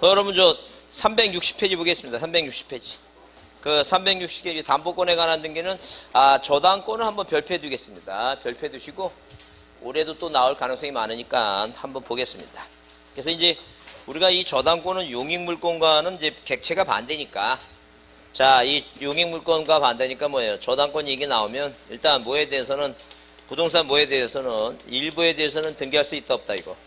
여러분 저 360페이지 보겠습니다. 360페이지. 그 360페이지 담보권에 관한 등기는 저당권을 한번 별표해 두겠습니다. 별표해 두시고 올해도 또 나올 가능성이 많으니까 한번 보겠습니다. 그래서 이제 우리가 이 저당권은 용익물권과는 이제 객체가 반대니까, 자, 이 용익물권과 반대니까 뭐예요? 저당권 얘기 나오면 일단 뭐에 대해서는, 부동산 뭐에 대해서는 일부에 대해서는 등기할 수 있다 없다 이거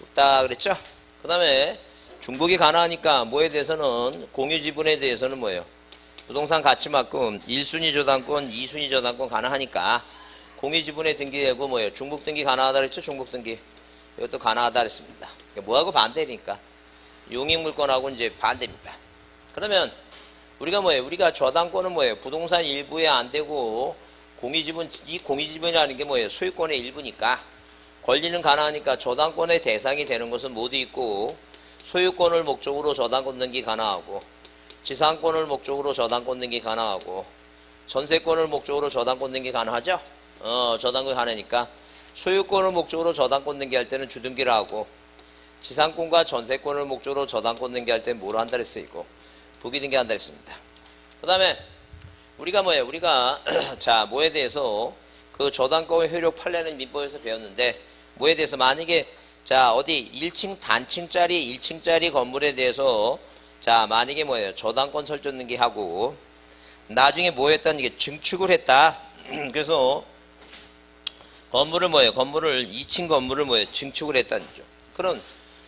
없다 그랬죠? 그 다음에 중복이 가능하니까 뭐에 대해서는 공유지분에 대해서는 뭐예요? 부동산 가치만큼 1순위 저당권, 2순위 저당권 가능하니까 공유지분에 등기되고 뭐예요? 중복 등기 가능하다 그랬죠? 중복 등기 이것도 가능하다 그랬습니다. 뭐하고 반대니까 용익물권하고 이제 반대입니다. 그러면 우리가 뭐예요? 우리가 저당권은 뭐예요? 부동산 일부에 안 되고 공유지분, 이 공유지분이라는 게 뭐예요? 소유권의 일부니까 권리는 가능하니까 저당권의 대상이 되는 것은 모두 있고, 소유권을 목적으로 저당권 등기 가능하고, 지상권을 목적으로 저당권 등기 가능하고, 전세권을 목적으로 저당권 등기 가능하죠? 저당권 가능하니까 소유권을 목적으로 저당권 등기할 때는 주등기를 하고, 지상권과 전세권을 목적으로 저당권 등기할 때는 뭐로 한다 그랬어요? 이거 부기 등기한다 그랬습니다. 그 다음에 우리가 뭐예요? 우리가 자, 뭐에 대해서 그 저당권 효력 판례는 민법에서 배웠는데, 뭐에 대해서 만약에 자, 어디 1층 단층짜리 1층짜리 건물에 대해서 자, 만약에 뭐예요? 저당권 설정 등기하고 나중에 뭐 했다는 게 증축을 했다. 그래서 건물을 뭐예요? 건물을 2층 건물을 뭐예요? 증축을 했다는 거죠. 그럼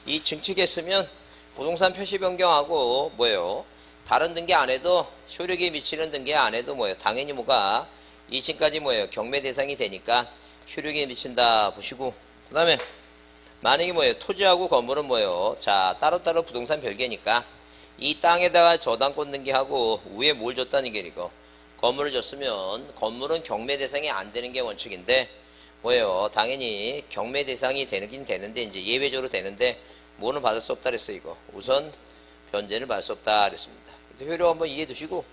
이 증축했으면 부동산 표시 변경하고 뭐예요? 다른 등기 안 해도, 효력이 미치는 등기 안 해도 뭐예요? 당연히 뭐가 2층까지 뭐예요? 경매 대상이 되니까 효력이 미친다 보시고, 그 다음에 만약에 뭐예요? 토지하고 건물은 뭐예요? 자, 따로따로 부동산 별개니까 이 땅에다가 저당권 등기하고 위에 뭘 줬다는 게 이거 건물을 줬으면 건물은 경매 대상이 안 되는 게 원칙인데 뭐예요? 당연히 경매 대상이 되긴 되는데 이제 예외적으로 되는데 뭐는 받을 수 없다 그랬어요. 이거 우선 변제를 받을 수 없다 그랬습니다. 그래서 효력 한번 이해해 두시고,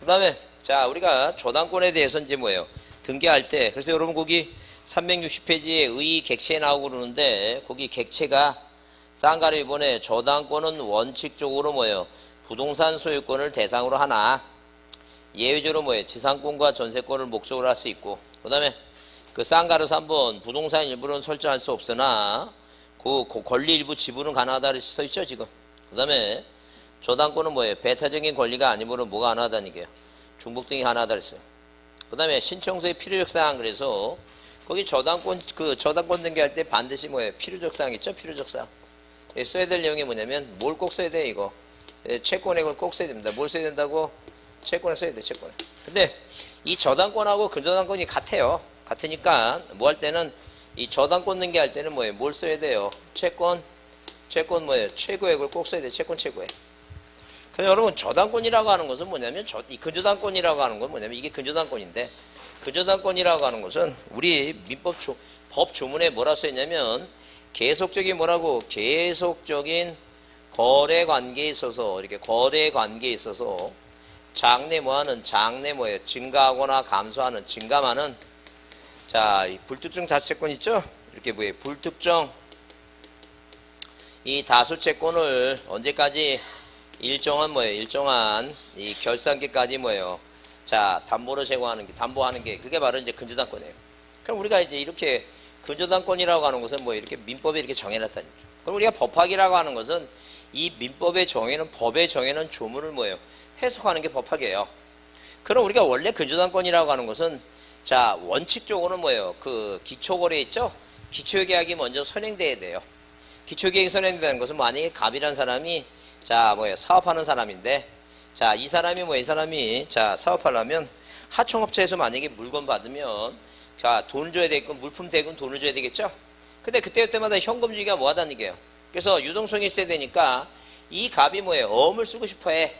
그 다음에 자, 우리가 저당권에 대해서 이제 뭐예요? 등기할 때, 그래서 여러분 거기 360페이지에 의 객체 나오고 그러는데 거기 객체가 쌍가루 이번에 저당권은 원칙적으로 뭐예요? 부동산 소유권을 대상으로 하나, 예외적으로 뭐예요? 지상권과 전세권을 목적으로 할 수 있고, 그 다음에 그 쌍가루 3번 부동산 일부는 설정할 수 없으나 그 권리 일부 지분은 가능하다 써있죠 지금. 그 다음에 저당권은 뭐예요? 배타적인 권리가 아니므로 뭐가 가능하다는 게요? 중복 등이 가능하다 그랬어요. 그 다음에 신청서의 필요적 사항, 그래서 거기 저당권 등기할 때 반드시 뭐예요? 필요적 사항 있죠? 필요적 사항. 써야 될 내용이 뭐냐면 뭘 꼭 써야 돼 이거? 채권액을 꼭 써야 됩니다. 뭘 써야 된다고? 채권을 써야 돼, 채권을. 근데 이 저당권하고 근저당권이 같아요. 같으니까 뭐 할 때는 이 저당권 등기할 때는 뭐예요? 뭘 써야 돼요? 채권 뭐예요? 최고액을 꼭 써야 돼. 채권 최고액. 근데 여러분 저당권이라고 하는 것은 뭐냐면 이 근저당권이라고 하는 건 뭐냐면 이게 근저당권인데, 근저당권이라고 하는 것은 우리 민법 법 조문에 뭐라 써있냐면 계속적인 뭐라고? 계속적인 거래 관계에 있어서, 이렇게 거래 관계에 있어서 장래 뭐하는? 장래 뭐예요? 증가하거나 감소하는, 증감하는, 자, 이 불특정 다수채권 있죠? 이렇게 뭐예요? 불특정 이 다수채권을 언제까지? 일정한 뭐예요? 일정한 이 결산기까지 뭐예요? 자, 담보로 제공하는 게, 담보하는 게, 그게 바로 이제 근저당권이에요. 그럼 우리가 이제 이렇게 근저당권이라고 하는 것은 뭐 이렇게 민법에 이렇게 정해놨다는 거죠. 그럼 우리가 법학이라고 하는 것은 이 민법의 정해는, 법의 정해는 조문을 뭐예요? 해석하는 게 법학이에요. 그럼 우리가 원래 근저당권이라고 하는 것은 자, 원칙적으로는 뭐예요? 그 기초거래 있죠? 기초계약이 먼저 선행돼야 돼요. 기초계약이 선행되는 것은 만약에 갑이라는 사람이 자, 뭐예요? 사업하는 사람인데, 자, 이 사람이 자, 사업하려면 하청업체에서 만약에 물건 받으면 자, 돈을 줘야 되겠고 물품 대금 돈을 줘야 되겠죠? 근데 그때마다 현금 주기가 뭐 하다는 얘기예요. 그래서 유동성이 있어야 되니까 이 갑이 뭐예요? 어음을 쓰고 싶어 해.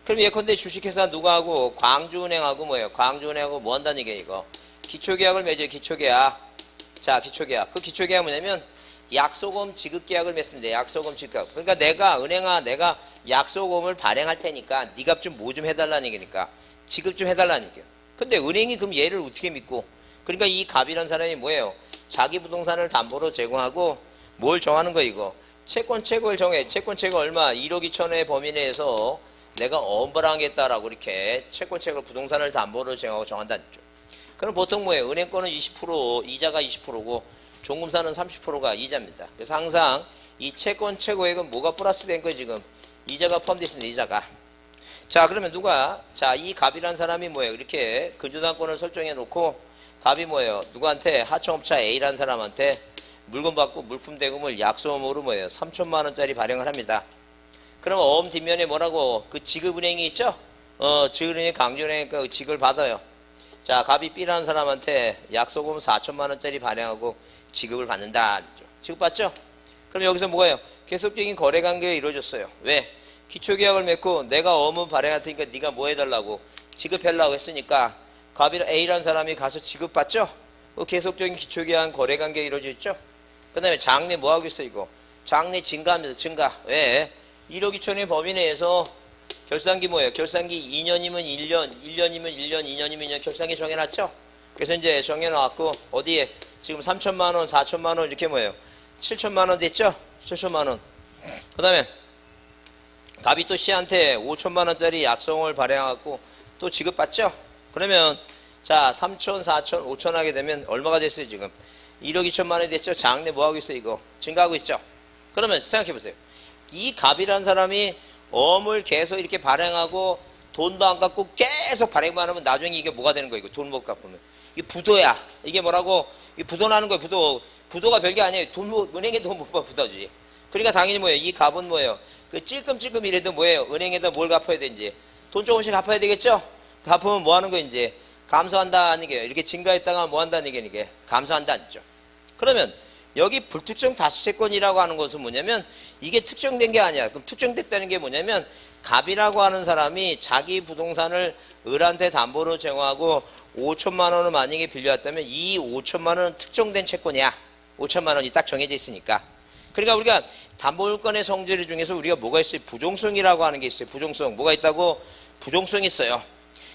그럼 예컨대 주식회사 누가 하고? 광주은행하고 뭐예요? 광주은행하고 뭐 한다는 얘기예요, 이거? 기초계약을 맺어요, 기초계약. 자, 기초계약. 그 기초계약 뭐냐면 약소금 지급계약을 맺습니다. 약소금 지급계약. 그러니까 내가 은행아, 내가 약소금을 발행할 테니까 네 값 좀 뭐 좀 해달라는 얘기니까 지급 좀 해달라는 얘기예요. 근데 은행이 그럼 얘를 어떻게 믿고? 그러니까 이 갑이라는 사람이 뭐예요? 자기 부동산을 담보로 제공하고 뭘 정하는 거 이거? 채권 최고를 정해. 채권 최고 얼마? 1억 2천의 범위 내에서 내가 엄벌하겠다라고 이렇게 채권 최고 부동산을 담보로 정한다. 그럼 보통 뭐예요? 은행권은 20%, 이자가 20%고 종금사는 30%가 이자입니다. 그래서 항상 이 채권 최고액은 뭐가 플러스 된 거예요, 지금? 이자가 포함되어 있습니다, 이자가. 자, 그러면 누가, 자, 이 갑이라는 사람이 뭐예요? 이렇게 근저당권을 설정해 놓고 갑이 뭐예요? 누구한테? 하청업자 A라는 사람한테 물건 받고 물품 대금을 약속음으로 뭐예요? 3천만 원짜리 발행을 합니다. 그러면 어음 뒷면에 뭐라고? 그 지급은행이 있죠? 지급은행이 강조은행이니까 그 지급을 받아요. 자, 갑이 B라는 사람한테 약속금 4천만 원짜리 발행하고 지급을 받는다. 지급받죠? 그럼 여기서 뭐예요? 계속적인 거래관계가 이루어졌어요. 왜? 기초계약을 맺고 내가 어음 발행할 테니까 네가 뭐 해달라고? 지급하려고 했으니까 갑이랑 A라는 사람이 가서 지급받죠? 계속적인 기초계약 거래관계가 이루어져 있죠? 그 다음에 장래 뭐 하고 있어 이거? 장래 증가하면서 증가. 왜? 1억 2천의 범위 내에서 결산기 뭐예요? 결산기 2년이면 1년, 1년이면 1년, 2년이면 2년 결산기 정해놨죠? 그래서 이제 정해놨고 어디에 지금 3천만 원, 4천만 원 이렇게 뭐예요? 7천만 원 됐죠? 7천만 원. 그 다음에 갑이 또 C한테 5천만 원짜리 약속을 발행하고 또 지급받죠? 그러면 자 3천, 4천, 5천 하게 되면 얼마가 됐어요 지금? 1억 2천만 원이 됐죠? 장래 뭐 하고 있어요 이거? 증가하고 있죠? 그러면 생각해 보세요. 이 갑이라는 사람이 어음을 계속 이렇게 발행하고 돈도 안 갚고 계속 발행만 하면 나중에 이게 뭐가 되는 거예요? 이거 돈 못 갚으면. 이게 부도야. 이게 뭐라고? 이게 부도나는 거예요. 부도. 부도가 별게 아니에요. 은행에 돈 못 받아 부도지. 그러니까 당연히 뭐예요? 이 갑은 뭐예요? 그 찔끔찔끔 이래도 뭐예요? 은행에다 뭘 갚아야 되는지. 돈 조금씩 갚아야 되겠죠? 갚으면 뭐 하는 거 이제? 감소한다는 얘기예요. 이렇게 증가했다가 뭐 한다는 얘기는 이게 감소한다는 죠. 그러면 여기 불특정 다수채권이라고 하는 것은 뭐냐면 이게 특정된 게 아니야. 그럼 특정됐다는 게 뭐냐면 갑이라고 하는 사람이 자기 부동산을 을한테 담보로 제공하고 5천만 원을 만약에 빌려왔다면 이 5천만 원은 특정된 채권이야. 5천만 원이 딱 정해져 있으니까. 그러니까 우리가 담보물권의 성질 중에서 우리가 뭐가 있어요? 부종성이라고 하는 게 있어요. 부종성. 뭐가 있다고? 부종성이 있어요.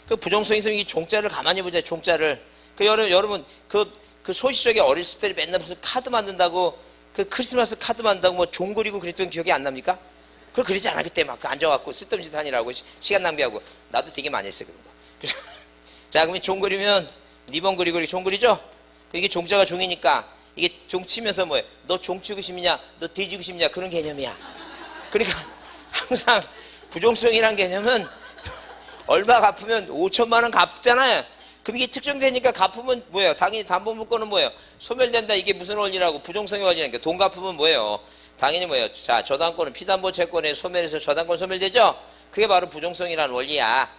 그 부종성이 있으면 이 종자를 가만히 보자. 종자를. 그 여러분 그 소시적에 어렸을 때 맨날 무슨 카드 만든다고 그 크리스마스 카드 만든다고 뭐 종 그리고 그랬던 기억이 안 납니까? 그걸 그러지 않아 그때 막 앉아갖고 쓸데없는 짓 하느라고 시간 낭비하고 나도 되게 많이 했어요 그런 거. 자 그러면 종 그리면 리본 그리고 종 그리죠? 이게 종자가 종이니까 이게 종 치면서 뭐예요? 너 종 치고 싶냐? 너 뒤지고 싶냐? 그런 개념이야. 그러니까 항상 부종성이란 개념은 얼마 갚으면 5천만 원 갚잖아요. 그럼 이게 특정되니까 갚으면 뭐예요? 당연히 담보물권은 뭐예요? 소멸된다. 이게 무슨 원리라고? 부종성의 원리니까 돈 갚으면 뭐예요? 당연히 뭐예요? 자, 저당권은 피담보 채권에 소멸해서 저당권 소멸되죠? 그게 바로 부종성이라는 원리야.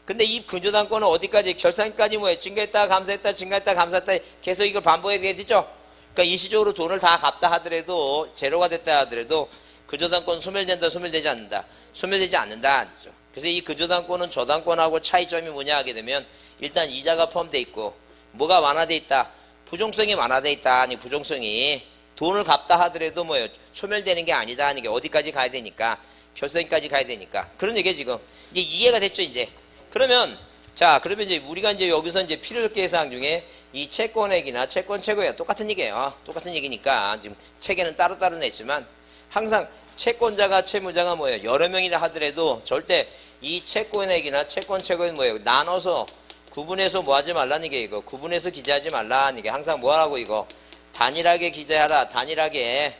근데 이 근저당권은 어디까지? 결산까지 뭐예요? 증가했다, 감소했다, 증가했다, 감소했다. 계속 이걸 반복해야 되죠? 그러니까 일시적으로 돈을 다 갚다 하더라도, 제로가 됐다 하더라도, 근저당권 소멸된다, 소멸되지 않는다. 소멸되지 않는다. 그래서 이 근저당권은 저당권하고 차이점이 뭐냐 하게 되면, 일단 이자가 포함되어 있고, 뭐가 완화되어 있다? 부종성이 완화되어 있다. 아니, 부종성이. 돈을 갚다 하더라도 뭐예요? 소멸되는 게 아니다. 이게 어디까지 가야 되니까. 결산까지 가야 되니까. 그런 얘기에 지금. 이제 이해가 됐죠, 이제. 그러면, 자, 그러면 이제 우리가 이제 여기서 이제 필요적 사항 중에 이 채권액이나 채권 최고액 똑같은 얘기예요. 똑같은 얘기니까. 지금 책에는 따로따로 냈지만 항상 채권자가 채무자가 뭐예요? 여러 명이라 하더라도 절대 이 채권액이나 채권 최고액은 뭐예요? 나눠서 구분해서 뭐 하지 말라는 얘기예요. 이거. 구분해서 기재하지 말라는 얘기. 항상 뭐 하라고 이거. 단일하게 기재하라. 단일하게.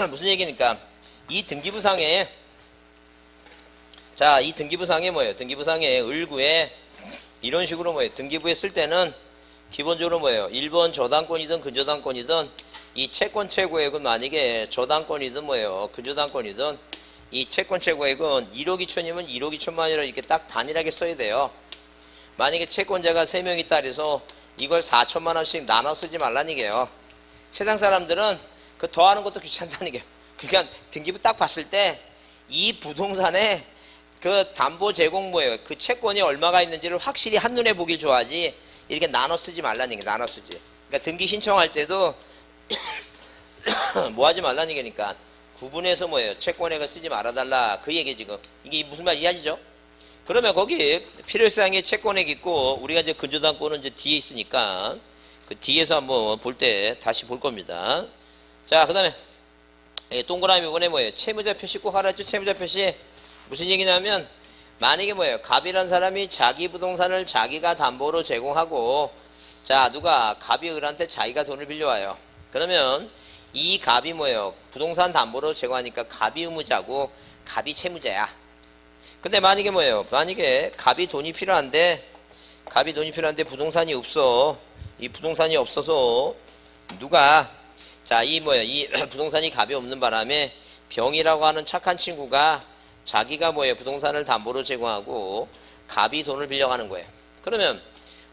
무슨 얘기니까 이 등기부상에 자, 이 등기부상에 뭐예요? 등기부상에 을구에 이런 식으로 뭐예요? 등기부에 쓸 때는 기본적으로 뭐예요? 1번 저당권이든 근저당권이든 이 채권 최고액은 만약에 저당권이든 뭐예요? 근저당권이든 이 채권 최고액은 1억 2천이면 1억 2천만이라 이렇게 딱 단일하게 써야 돼요. 만약에 채권자가 3명 있다 그래서 이걸 4천만 원씩 나눠 쓰지 말라는 얘기예요. 세상 사람들은 그 더하는 것도 귀찮다는 얘기예요. 그러니까 등기부 딱 봤을 때 이 부동산에 그 담보 제공 뭐예요? 그 채권이 얼마가 있는지를 확실히 한눈에 보기 좋아하지 이렇게 나눠 쓰지 말라는 얘기 나눠 쓰지. 그러니까 등기 신청할 때도 뭐 하지 말라는 얘기니까 구분해서 뭐예요? 채권액을 쓰지 말아달라 그 얘기 지금. 이게 무슨 말 이해하시죠? 그러면 거기 필요사항에 채권액 있고 우리가 이제 근저당권은 이제 뒤에 있으니까 그 뒤에서 한번 볼 때 다시 볼 겁니다. 자, 그 다음에 예, 동그라미 이번에 뭐예요? 채무자 표시 꼭 하라 했죠? 채무자 표시. 무슨 얘기냐면, 만약에 뭐예요? 갑이란 사람이 자기 부동산을 자기가 담보로 제공하고, 자, 누가 갑이 을한테 자기가 돈을 빌려와요. 그러면 이 갑이 뭐예요? 부동산 담보로 제공하니까 갑이 의무자고 갑이 채무자야. 근데 만약에 뭐예요? 만약에 갑이 돈이 필요한데 부동산이 없어. 이 부동산이 없어서 누가 자, 이 뭐예요? 이 부동산이 갑이 없는 바람에 병이라고 하는 착한 친구가 자기가 뭐예요? 부동산을 담보로 제공하고 갑이 돈을 빌려가는 거예요. 그러면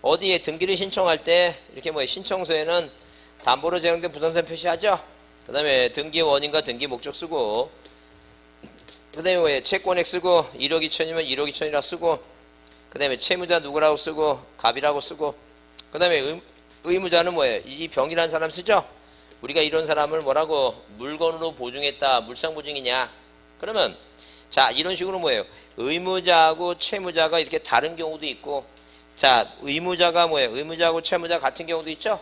어디에 등기를 신청할 때 이렇게 뭐예요? 신청서에는 담보로 제공된 부동산 표시하죠? 그 다음에 등기 원인과 등기 목적 쓰고, 그 다음에 뭐예요? 채권액 쓰고, 1억 2천이면 1억 2천이라고 쓰고, 그 다음에 채무자 누구라고 쓰고, 갑이라고 쓰고, 그 다음에 의무자는 뭐예요? 이 병이라는 사람 쓰죠? 우리가 이런 사람을 뭐라고? 물건으로 보증했다. 물상보증이냐? 그러면, 자, 이런 식으로 뭐예요? 의무자하고 채무자가 이렇게 다른 경우도 있고, 자, 의무자가 뭐예요? 의무자하고 채무자 같은 경우도 있죠?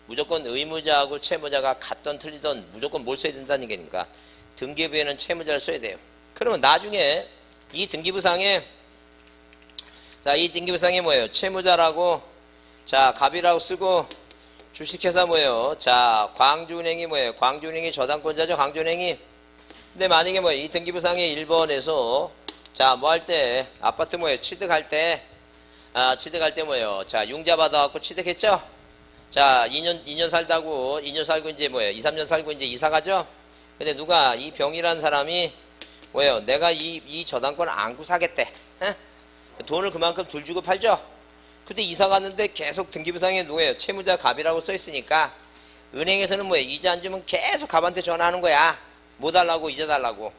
무조건 의무자하고 채무자가 같던 틀리던 무조건 뭘 써야 된다는 얘기니까 등기부에는 채무자를 써야 돼요. 그러면 나중에 이 등기부상에 자, 이 등기부상에 뭐예요? 채무자라고 자, 갑이라고 쓰고 주식회사 뭐예요? 자, 광주은행이 뭐예요? 광주은행이 저당권자죠? 광주은행이. 근데 만약에 뭐예요? 이 등기부상에 1번에서 자, 뭐 할 때 아파트 뭐예요? 취득할 때 뭐예요? 자, 융자 받아갖고 취득했죠? 자, 2년 살고 이제 뭐예요? 2, 3년 살고 이제 이사 가죠? 근데 누가 이 병이라는 사람이 뭐예요? 내가 이 저당권을 안 구사하겠대. 에? 돈을 그만큼 덜 주고 팔죠? 근데 이사 갔는데 계속 등기부상에 누구예요? 채무자 갑이라고 써 있으니까 은행에서는 뭐예요? 이자 안 주면 계속 갑한테 전화하는 거야. 뭐 달라고, 이자 달라고.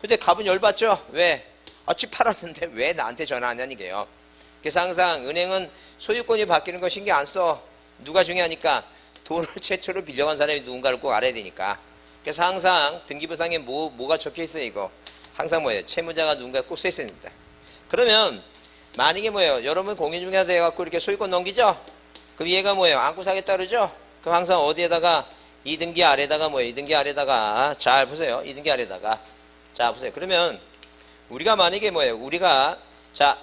근데 갑은 열받죠? 왜? 집 팔았는데 왜 나한테 전화하냐는 얘기예요. 그래서 항상 은행은 소유권이 바뀌는 거 신경 안 써. 누가 중요하니까 돈을 최초로 빌려간 사람이 누군가를 꼭 알아야 되니까. 그래서 항상 등기부상에 뭐가 적혀 있어요, 이거. 항상 뭐예요? 채무자가 누군가 꼭 써 있어야 됩니다. 그러면 만약에 뭐예요? 여러분 공인중개사 해갖고 이렇게 소유권 넘기죠? 그럼 얘가 뭐예요? 안고 사겠다 그러죠? 그럼 항상 어디에다가 이 등기 아래다가 뭐예요? 이 등기 아래다가 잘 보세요. 이 등기 아래다가 자 보세요. 그러면 우리가 만약에 뭐예요? 우리가 자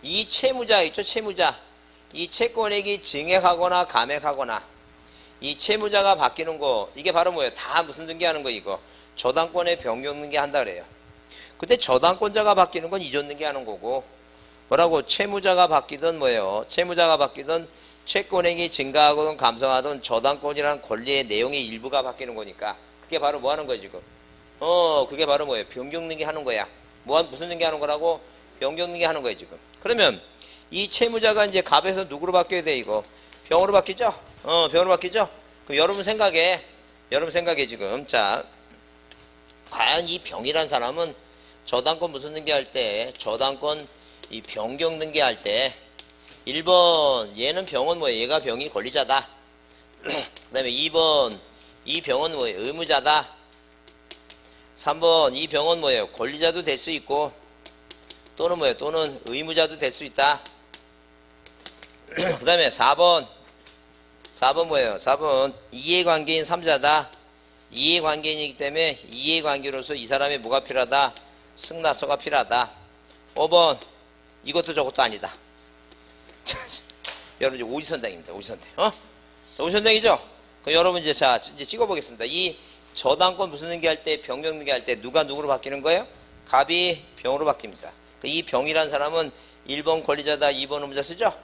이 채무자 있죠? 채무자. 이 채권액이 증액하거나 감액하거나 이 채무자가 바뀌는 거 이게 바로 뭐예요? 다 무슨 등기하는 거 이거? 저당권의 변경 등기한다 그래요. 근데 저당권자가 바뀌는 건 이전 등기하는 거고 뭐라고? 채무자가 바뀌든 뭐예요? 채무자가 바뀌든 채권액이 증가하거든 감소하든 저당권이라는 권리의 내용의 일부가 바뀌는 거니까 그게 바로 뭐 하는 거예요 지금? 그게 바로 뭐예요? 변경 등기하는 거야. 무슨 등기하는 거라고? 변경 등기하는 거예요 지금. 그러면 이 채무자가 이제 갑에서 누구로 바뀌어야 돼 이거? 병으로 바뀌죠? 병으로 바뀌죠? 그럼 여러분 생각에 지금 자 과연 이 병이란 사람은 저당권 무슨 등기할 때 저당권 이 변경 등기할 때 1번 얘는 병은 뭐예요? 얘가 병이 권리자다. 그 다음에 2번 이 병은 뭐예요? 의무자다. 3번 이 병은 뭐예요? 권리자도 될 수 있고 또는 뭐예요? 또는 의무자도 될 수 있다. 그 다음에 4번 뭐예요? 4번 이해관계인 3자다. 이해관계인이기 때문에 이해관계로서 이 사람이 뭐가 필요하다? 승낙서가 필요하다. 5번 이것도 저것도 아니다. 여러분 이제 오지선당입니다. 오지선당. 오지선당이죠? 그럼 여러분 이제 이제 찍어보겠습니다. 이 저당권 무슨 등기할 때 변경 등기할 때 누가 누구로 바뀌는 거예요? 갑이 병으로 바뀝니다. 이 병이란 사람은 1번 권리자다 2번 의무자 쓰죠?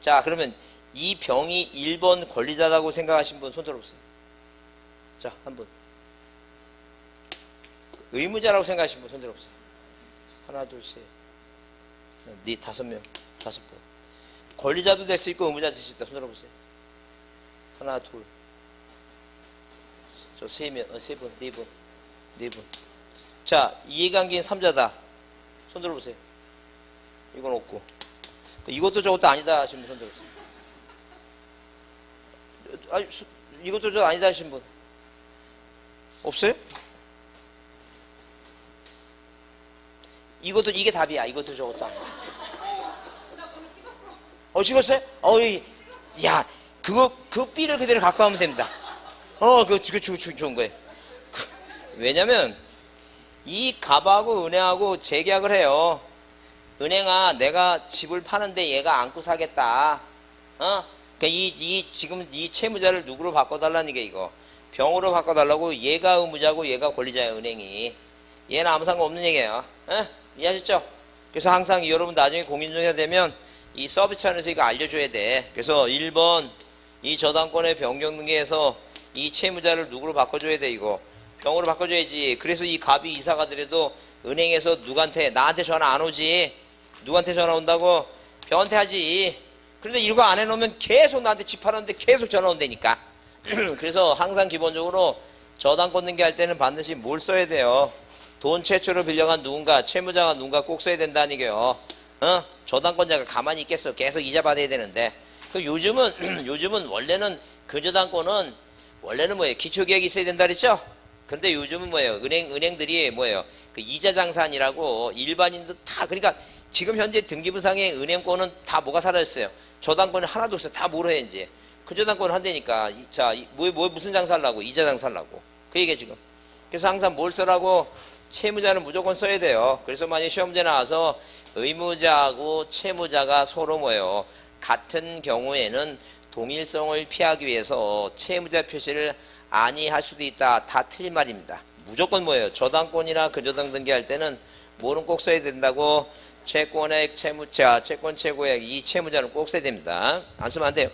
자 그러면 이 병이 1번 권리자라고 생각하신 분 손 들어보세요. 자 한 분. 의무자라고 생각하신 분 손 들어보세요. 하나 둘 셋 넷 다섯 명 다섯 분. 권리자도 될 수 있고 의무자도 될 수 있다. 손 들어보세요. 하나 둘 저 세 명 세 분 네 분 네 분. 자 이해관계인 3자다. 손 들어보세요. 이건 없고 이것도 저것도 아니다 하신 분 손 들어보세요. 아니, 이것도 저 아니다 하신 분 없어요? 이것도 이게 답이야. 이것도 저것도 아니야. 찍었어요? 야 그 B를 그대로 갖고 가면 됩니다. 그거 좋은 거예요. 왜냐면 이 갑하고 은행하고 재계약을 해요. 은행아, 내가 집을 파는데 얘가 안고 사겠다. 그러니까 지금 이 채무자를 누구로 바꿔달라는 게 이거. 병으로 바꿔달라고. 얘가 의무자고 얘가 권리자야, 은행이. 얘는 아무 상관없는 얘기예요. 이해하셨죠? 그래서 항상 여러분 나중에 공인중개사 되면 이 서비스 차원에서 이거 알려줘야 돼. 그래서 1번 이 저당권의 변경 등기에서 이 채무자를 누구로 바꿔줘야 돼, 이거. 병으로 바꿔줘야지. 그래서 이 갑이 이사 가더라도 은행에서 누구한테, 나한테 전화 안 오지. 누구한테 전화 온다고? 병한테 하지. 그런데 이거 안 해놓으면 계속 나한테 집 팔았는데 계속 전화 온다니까. 그래서 항상 기본적으로 저당권 등기할 때는 반드시 뭘 써야 돼요? 돈 최초로 빌려간 누군가, 채무자가 누군가 꼭 써야 된다는 얘기요. 저당권자가 가만히 있겠어. 계속 이자 받아야 되는데. 요즘은 원래는 그 저당권은 원래는 뭐예요? 기초계획이 있어야 된다 그랬죠? 근데 요즘은 뭐예요? 은행들이 뭐예요? 그 이자 장산이라고 일반인도 다, 그러니까 지금 현재 등기부상의 은행권은 다 뭐가 사라졌어요? 저당권이 하나도 없어요. 다 뭐로 해, 이제. 그 저당권을 한다니까. 자, 무슨 장사하려고? 이자 장사하려고. 그 얘기야, 지금. 그래서 항상 뭘 써라고? 채무자는 무조건 써야 돼요. 그래서 만약 시험 문제 나와서 의무자하고 채무자가 서로 뭐예요? 같은 경우에는 동일성을 피하기 위해서 채무자 표시를 아니할 수도 있다. 다 틀린 말입니다. 무조건 뭐예요? 저당권이나 근저당 등기할 때는 뭐는 꼭 써야 된다고? 채권액, 채무자, 채권 최고액, 이 채무자는 꼭 써야 됩니다. 안 쓰면 안 돼요.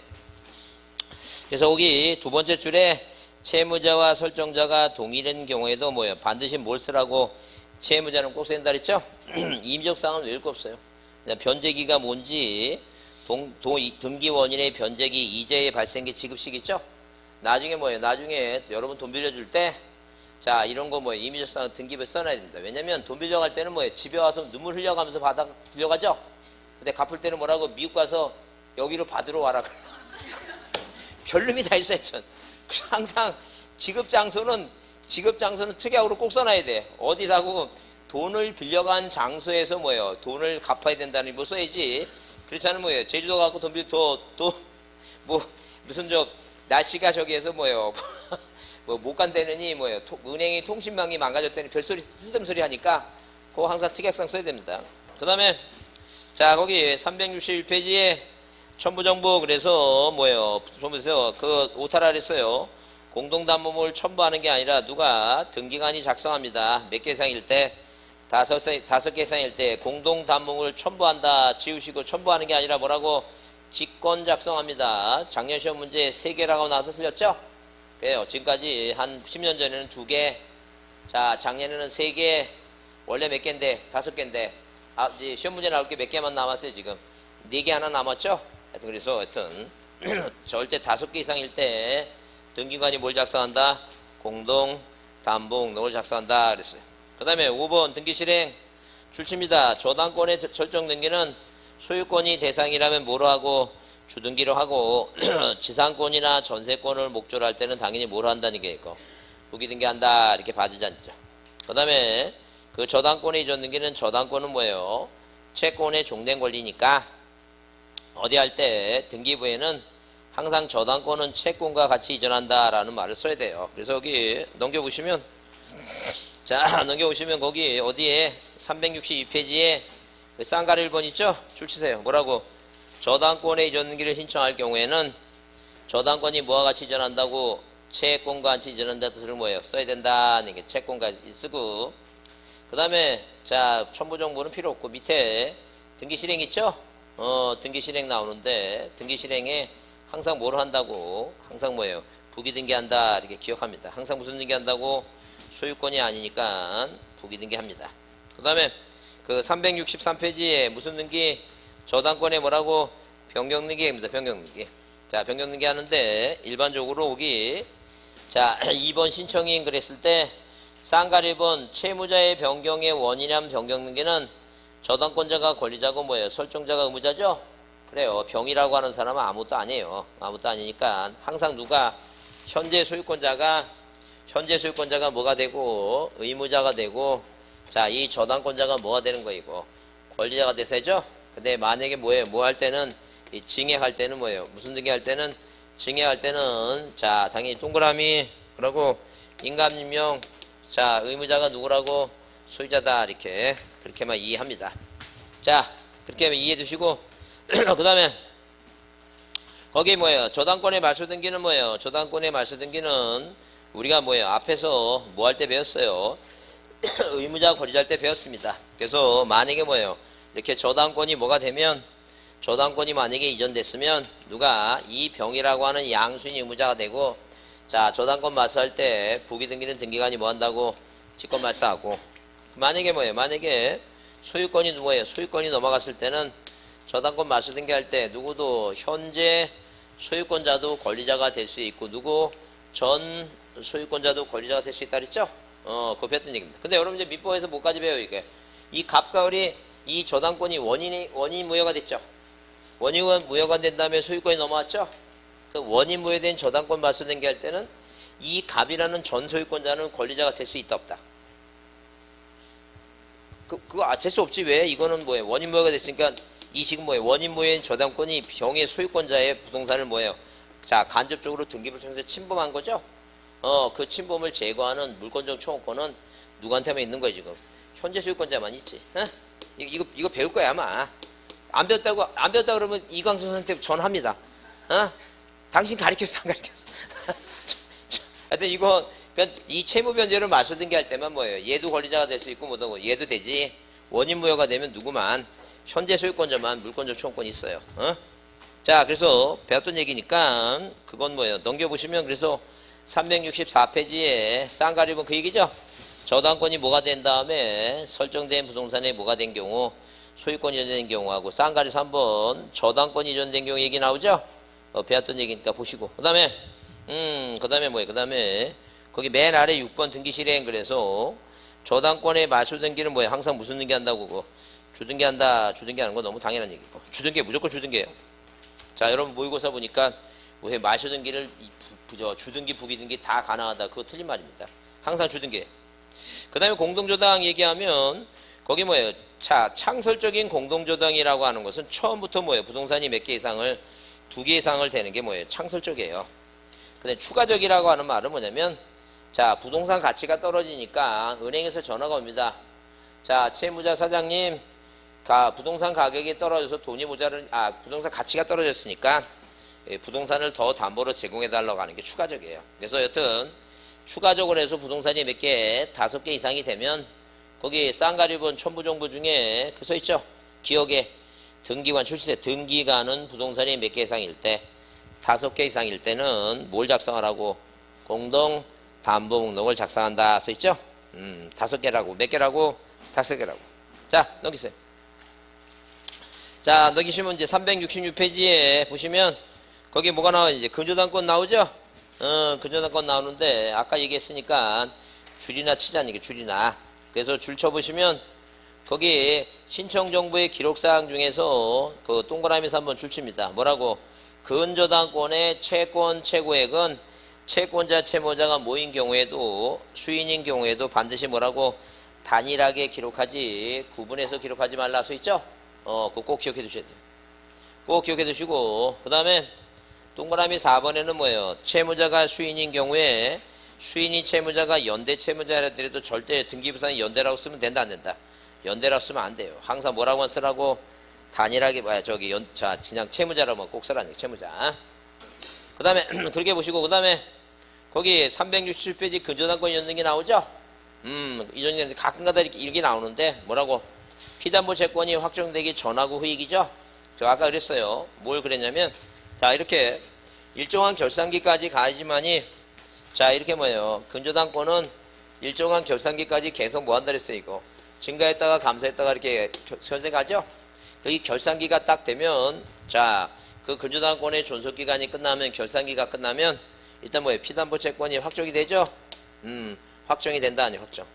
그래서 여기 두 번째 줄에 채무자와 설정자가 동일한 경우에도 뭐예요? 반드시 뭘 쓰라고? 채무자는 꼭 써야 된다 그랬죠? 임적사항은 외울 거 없어요. 변제기가 뭔지, 등기 원인의 변제기, 이자의 발생기, 지급식 있죠? 나중에 뭐예요? 나중에 여러분 돈 빌려줄 때, 자, 이런 거 뭐예요? 임의적사항 등기부에 써놔야 됩니다. 왜냐면 돈 빌려갈 때는 뭐예요? 집에 와서 눈물 흘려가면서 빌려가죠? 근데 갚을 때는 뭐라고? 미국 가서 여기로 받으러 와라. 별놈이 다 있어, 하여튼. 항상 지급장소는 특약으로 꼭 써놔야 돼. 어디다고? 돈을 빌려간 장소에서 뭐예요? 돈을 갚아야 된다는 거 써야지. 그렇지 않으면 뭐예요? 제주도 가고 돈 빌려, 무슨 날씨가 저기에서 뭐예요? 못 간다느니 뭐예요? 은행이 통신망이 망가졌다니 별소리, 쓰던 소리 하니까 그거 항상 특약상 써야 됩니다. 그 다음에, 자, 거기 361페이지에 첨부정보, 그래서 뭐예요? 보면서 그 오타라 그랬어요. 공동담보물을 첨부하는 게 아니라 누가 등기관이 작성합니다. 몇 개 이상일 때, 다섯 개 이상일 때 공동담보물을 첨부한다. 지우시고 첨부하는 게 아니라 뭐라고? 직권 작성합니다. 작년 시험 문제 3개라고 나와서 틀렸죠? 그래요. 지금까지 한 10년 전에는 2개, 자, 작년에는 3개, 원래 몇 개인데, 5개인데, 이제 시험 문제 나올 게 몇 개만 남았어요, 지금. 4개 하나 남았죠? 하여튼, 그래서, 하여튼, 절대 5개 이상일 때, 등기관이 뭘 작성한다? 공동, 담보목록을 작성한다. 그랬어요. 그 다음에 5번 등기실행 출치입니다. 저당권의 설정 등기는 소유권이 대상이라면 뭐로 하고? 주등기로 하고, 지상권이나 전세권을 목적으로 할 때는 당연히 뭘 한다는 게 있고, 부기등기한다. 이렇게 봐주지 않죠. 그 다음에 그 저당권의 이전 등기는 저당권은 뭐예요? 채권의 종된 권리니까, 어디 할 때 등기부에는 항상 저당권은 채권과 같이 이전한다라는 말을 써야 돼요. 그래서 여기 넘겨보시면, 자, 넘겨보시면 거기 어디에 362페이지에 그 쌍가리 1번 있죠? 줄치세요. 뭐라고? 저당권의 이전 등기를 신청할 경우에는 저당권이 뭐와 같이 이전한다고? 채권과 같이 이전한다는 뜻을 뭐예요? 써야 된다는 게 채권과 쓰고, 그 다음에 자, 첨부정보는 필요 없고 밑에 등기실행 있죠? 등기실행 나오는데 등기실행에 항상 뭘 한다고? 항상 뭐예요? 부기등기한다. 이렇게 기억합니다. 항상 무슨 등기한다고? 소유권이 아니니까 부기등기합니다. 그 다음에 그 363페이지에 무슨 등기? 저당권에 뭐라고? 변경등기입니다. 변경등기. 자, 변경등기 하는데 일반적으로 여기 자 2번 신청인 그랬을 때 쌍가리 1번 채무자의 변경의 원인이란 변경등기는 저당권자가 권리자고 뭐예요? 설정자가 의무자죠? 그래요. 병이라고 하는 사람은 아무것도 아니에요. 아무것도 아니니까 항상 누가 현재 소유권자가 뭐가 되고 의무자가 되고, 자, 이 저당권자가 뭐가 되는 거이고 권리자가 돼서죠. 근데 만약에 뭐예요? 뭐 할 때는 이 증액할 때는 뭐예요? 무슨 등기할 때는 증액할 때는 자, 당연히 동그라미 그러고 인감임명 자, 의무자가 누구라고? 소유자다. 이렇게. 그렇게만 이해합니다. 자, 그렇게 이해해 두시고, 그 다음에, 거기 뭐예요? 저당권의 말소 등기는 뭐예요? 저당권의 말소 등기는 우리가 뭐예요? 앞에서 뭐 할 때 배웠어요? 의무자 권리자 할 때 배웠습니다. 그래서 만약에 뭐예요? 이렇게 저당권이 뭐가 되면, 저당권이 만약에 이전됐으면 누가 이 병이라고 하는 양수인 의무자가 되고, 자, 저당권 말소할 때 부기 등기는 등기관이 뭐 한다고? 직권 말소하고. 만약에 뭐예요? 만약에 소유권이 누구예요? 소유권이 넘어갔을 때는 저당권 말소 등기할 때 누구도 현재 소유권자도 권리자가 될 수 있고, 누구 전 소유권자도 권리자가 될 수 있다 그랬죠? 그거 배웠던 얘기입니다. 근데 여러분 이제 민법에서 뭐까지 배워요, 이게? 이 갑과 을이 이 저당권이 원인 무효가 됐죠? 원인 무효가 된 다음에 소유권이 넘어왔죠? 그 원인 무효된 저당권 말소 등기할 때는 이 갑이라는 전 소유권자는 권리자가 될 수 있다, 없다? 그거 될 수 없지. 왜? 이거는 뭐예요? 원인 무효가 됐으니까 이 지금 뭐예요? 원인 무효인 저당권이 병의 소유권자의 부동산을 뭐예요? 자, 간접적으로 등기부를 통해서 침범한 거죠? 그 침범을 제거하는 물권적 청구권은 누구한테만 있는 거예요, 지금? 현재 소유권자만 있지. 이거 배울 거야, 아마. 안 배웠다 그러면 이광수 선생한테 전화합니다. 당신 가르쳤어, 안 가르쳤어? 하여튼 이거, 그러니까 이 채무 변제를 말소 등기할 때만 뭐예요? 얘도 권리자가 될 수 있고 뭐고 얘도 되지. 원인 무효가 되면 누구만 현재 소유권자만 물권적 청구권이 있어요. 자, 그래서 배웠던 얘기니까 그건 뭐예요? 넘겨보시면 그래서 364페이지에 쌍가리본 그 얘기죠? 저당권이 뭐가 된 다음에 설정된 부동산에 뭐가 된 경우 소유권이 이전된 경우하고 쌍가리 3번 저당권이 이전된 경우 얘기 나오죠? 배웠던 얘기니까 보시고 그 다음에 뭐예요? 그 다음에 거기 맨 아래 6번 등기 실행 그래서 저당권의 말소 등기는 뭐예요? 항상 무슨 등기 한다고 그거 주등기한다. 주등기하는 거 너무 당연한 얘기고 주등기 무조건 주등기예요. 자, 여러분 모의고사 보니까 왜 말소 등기를 주등기 부기등기 다 가능하다. 그거 틀린 말입니다. 항상 주등기. 그 다음에 공동저당 얘기하면 거기 뭐예요? 자, 창설적인 공동저당이라고 하는 것은 처음부터 뭐예요? 부동산이 몇 개 이상을 2개 이상을 되는 게 뭐예요? 창설적이에요. 근데 추가적이라고 하는 말은 뭐냐면 자, 부동산 가치가 떨어지니까 은행에서 전화가 옵니다. 자, 채무자 사장님, 부동산 가격이 떨어져서 돈이 부동산 가치가 떨어졌으니까 부동산을 더 담보로 제공해달라고 하는 게 추가적이에요. 그래서 여튼 추가적으로 해서 부동산이 몇 개, 5개 이상이 되면 거기 쌍가리본 첨부정보 중에 그 써있죠? 기억에 등기관 출시세 등기관은 부동산이 몇 개 이상일 때 5개 이상일 때는 뭘 작성하라고? 공동 담보 목록을 작성한다 써있죠? 5개라고. 몇 개라고? 5개라고. 자, 넘기세요. 자, 넘기시면 이제 366페이지에 보시면 거기 뭐가 나와요? 이제 근저당권 나오죠? 근저당권 나오는데 아까 얘기했으니까 줄이나 치자는 게 줄이나. 그래서 줄 쳐보시면 거기 신청정보의 기록사항 중에서 그 동그라미에서 한번 줄 칩니다. 뭐라고? 근저당권의 채권 최고액은 채권자 채무자가 모인 경우에도 수인인 경우에도 반드시 뭐라고? 단일하게 기록하지 구분해서 기록하지 말라 써 있죠? 그거 꼭 기억해 두셔야 돼요. 꼭 기억해 두시고 그 다음에 동그라미 4번에는 뭐예요? 채무자가 수인인 경우에 수인이 채무자가 연대 채무자라 하더라도 절대 등기부상이 연대라고 쓰면 된다 안 된다? 연대라고 쓰면 안 돼요. 항상 뭐라고만 쓰라고? 단일하게 자 그냥 채무자라고만 꼭 쓰라는 얘기. 채무자. 그 다음에 그렇게 보시고 그 다음에 거기 367페이지 근저당권 연등기 나오죠? 이전에 가끔가다 이렇게 나오는데 뭐라고? 피담보 채권이 확정되기 전하고 후익이죠? 저 아까 그랬어요. 뭘 그랬냐면 자 이렇게 일정한 결산기까지 가야지만이 자 이렇게 뭐예요? 근저당권은 일정한 결산기까지 계속 뭐 한다 그랬어요 이거. 증가했다가 감소했다가 이렇게 현세가죠? 이 결산기가 딱 되면 자 그 근저당권의 존속기간이 끝나면 결산기가 끝나면 일단 뭐예요? 피담보 채권이 확정이 되죠? 확정이 된다 아니요 확정.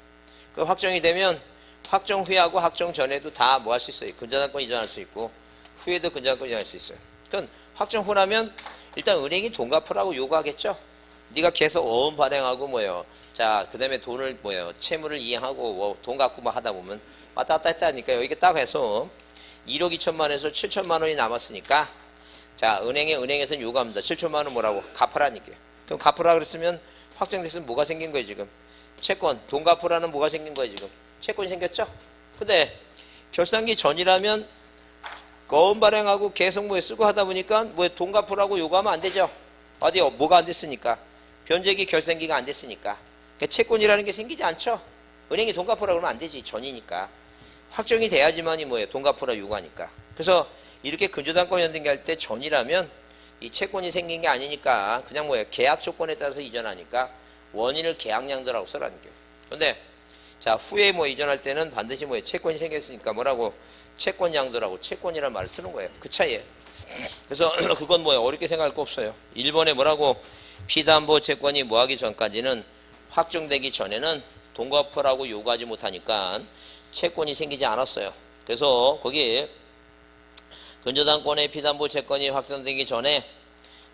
그 확정이 되면 확정 후에하고 확정 전에도 다 뭐 할 수 있어요. 근저당권 이전할 수 있고 후에도 근저당권 이전할 수 있어요. 그건 확정 후라면 일단 은행이 돈 갚으라고 요구하겠죠. 네가 계속 어음 발행하고 뭐예요. 자 그다음에 돈을 뭐예요. 채무를 이행하고 뭐 돈 갚고 뭐 하다 보면 왔다 갔다 했다니까 여기 딱 해서 1억 2천만원에서 7천만 원이 남았으니까 자 은행에서는 요구합니다. 7천만 원 뭐라고 갚으라니까요. 그럼 갚으라 그랬으면 확정됐으면 뭐가 생긴 거예요 지금? 채권, 돈 갚으라는 뭐가 생긴 거예요, 지금? 채권이 생겼죠? 근데 결산기 전이라면 거음 발행하고 계속 뭐에 쓰고 하다 보니까 뭐에 돈 갚으라고 요구하면 안 되죠? 어디요? 뭐가 안 됐으니까? 변제기 결산기가 안 됐으니까. 그러니까 채권이라는 게 생기지 않죠? 은행이 돈 갚으라고 그러면 안 되지. 전이니까. 확정이 돼야지만이 뭐예요? 돈 갚으라 요구하니까. 그래서 이렇게 근저당권 연등기할 때 전이라면 이 채권이 생긴 게 아니니까 그냥 뭐예요? 계약 조건에 따라서 이전하니까 원인을 계약량도라고 써라는 거예요. 근데 자 후에 뭐 이전할 때는 반드시 뭐예요? 채권이 생겼으니까 뭐라고? 채권량도라고 채권이란 말을 쓰는 거예요. 그 차이예요. 그래서 그건 뭐예요? 어렵게 생각할 거 없어요. 1번에 뭐라고? 피담보 채권이 뭐하기 전까지는 확정되기 전에는 돈 갚으라고 요구하지 못하니까 채권이 생기지 않았어요. 그래서 거기 근저당권의 피담보 채권이 확정되기 전에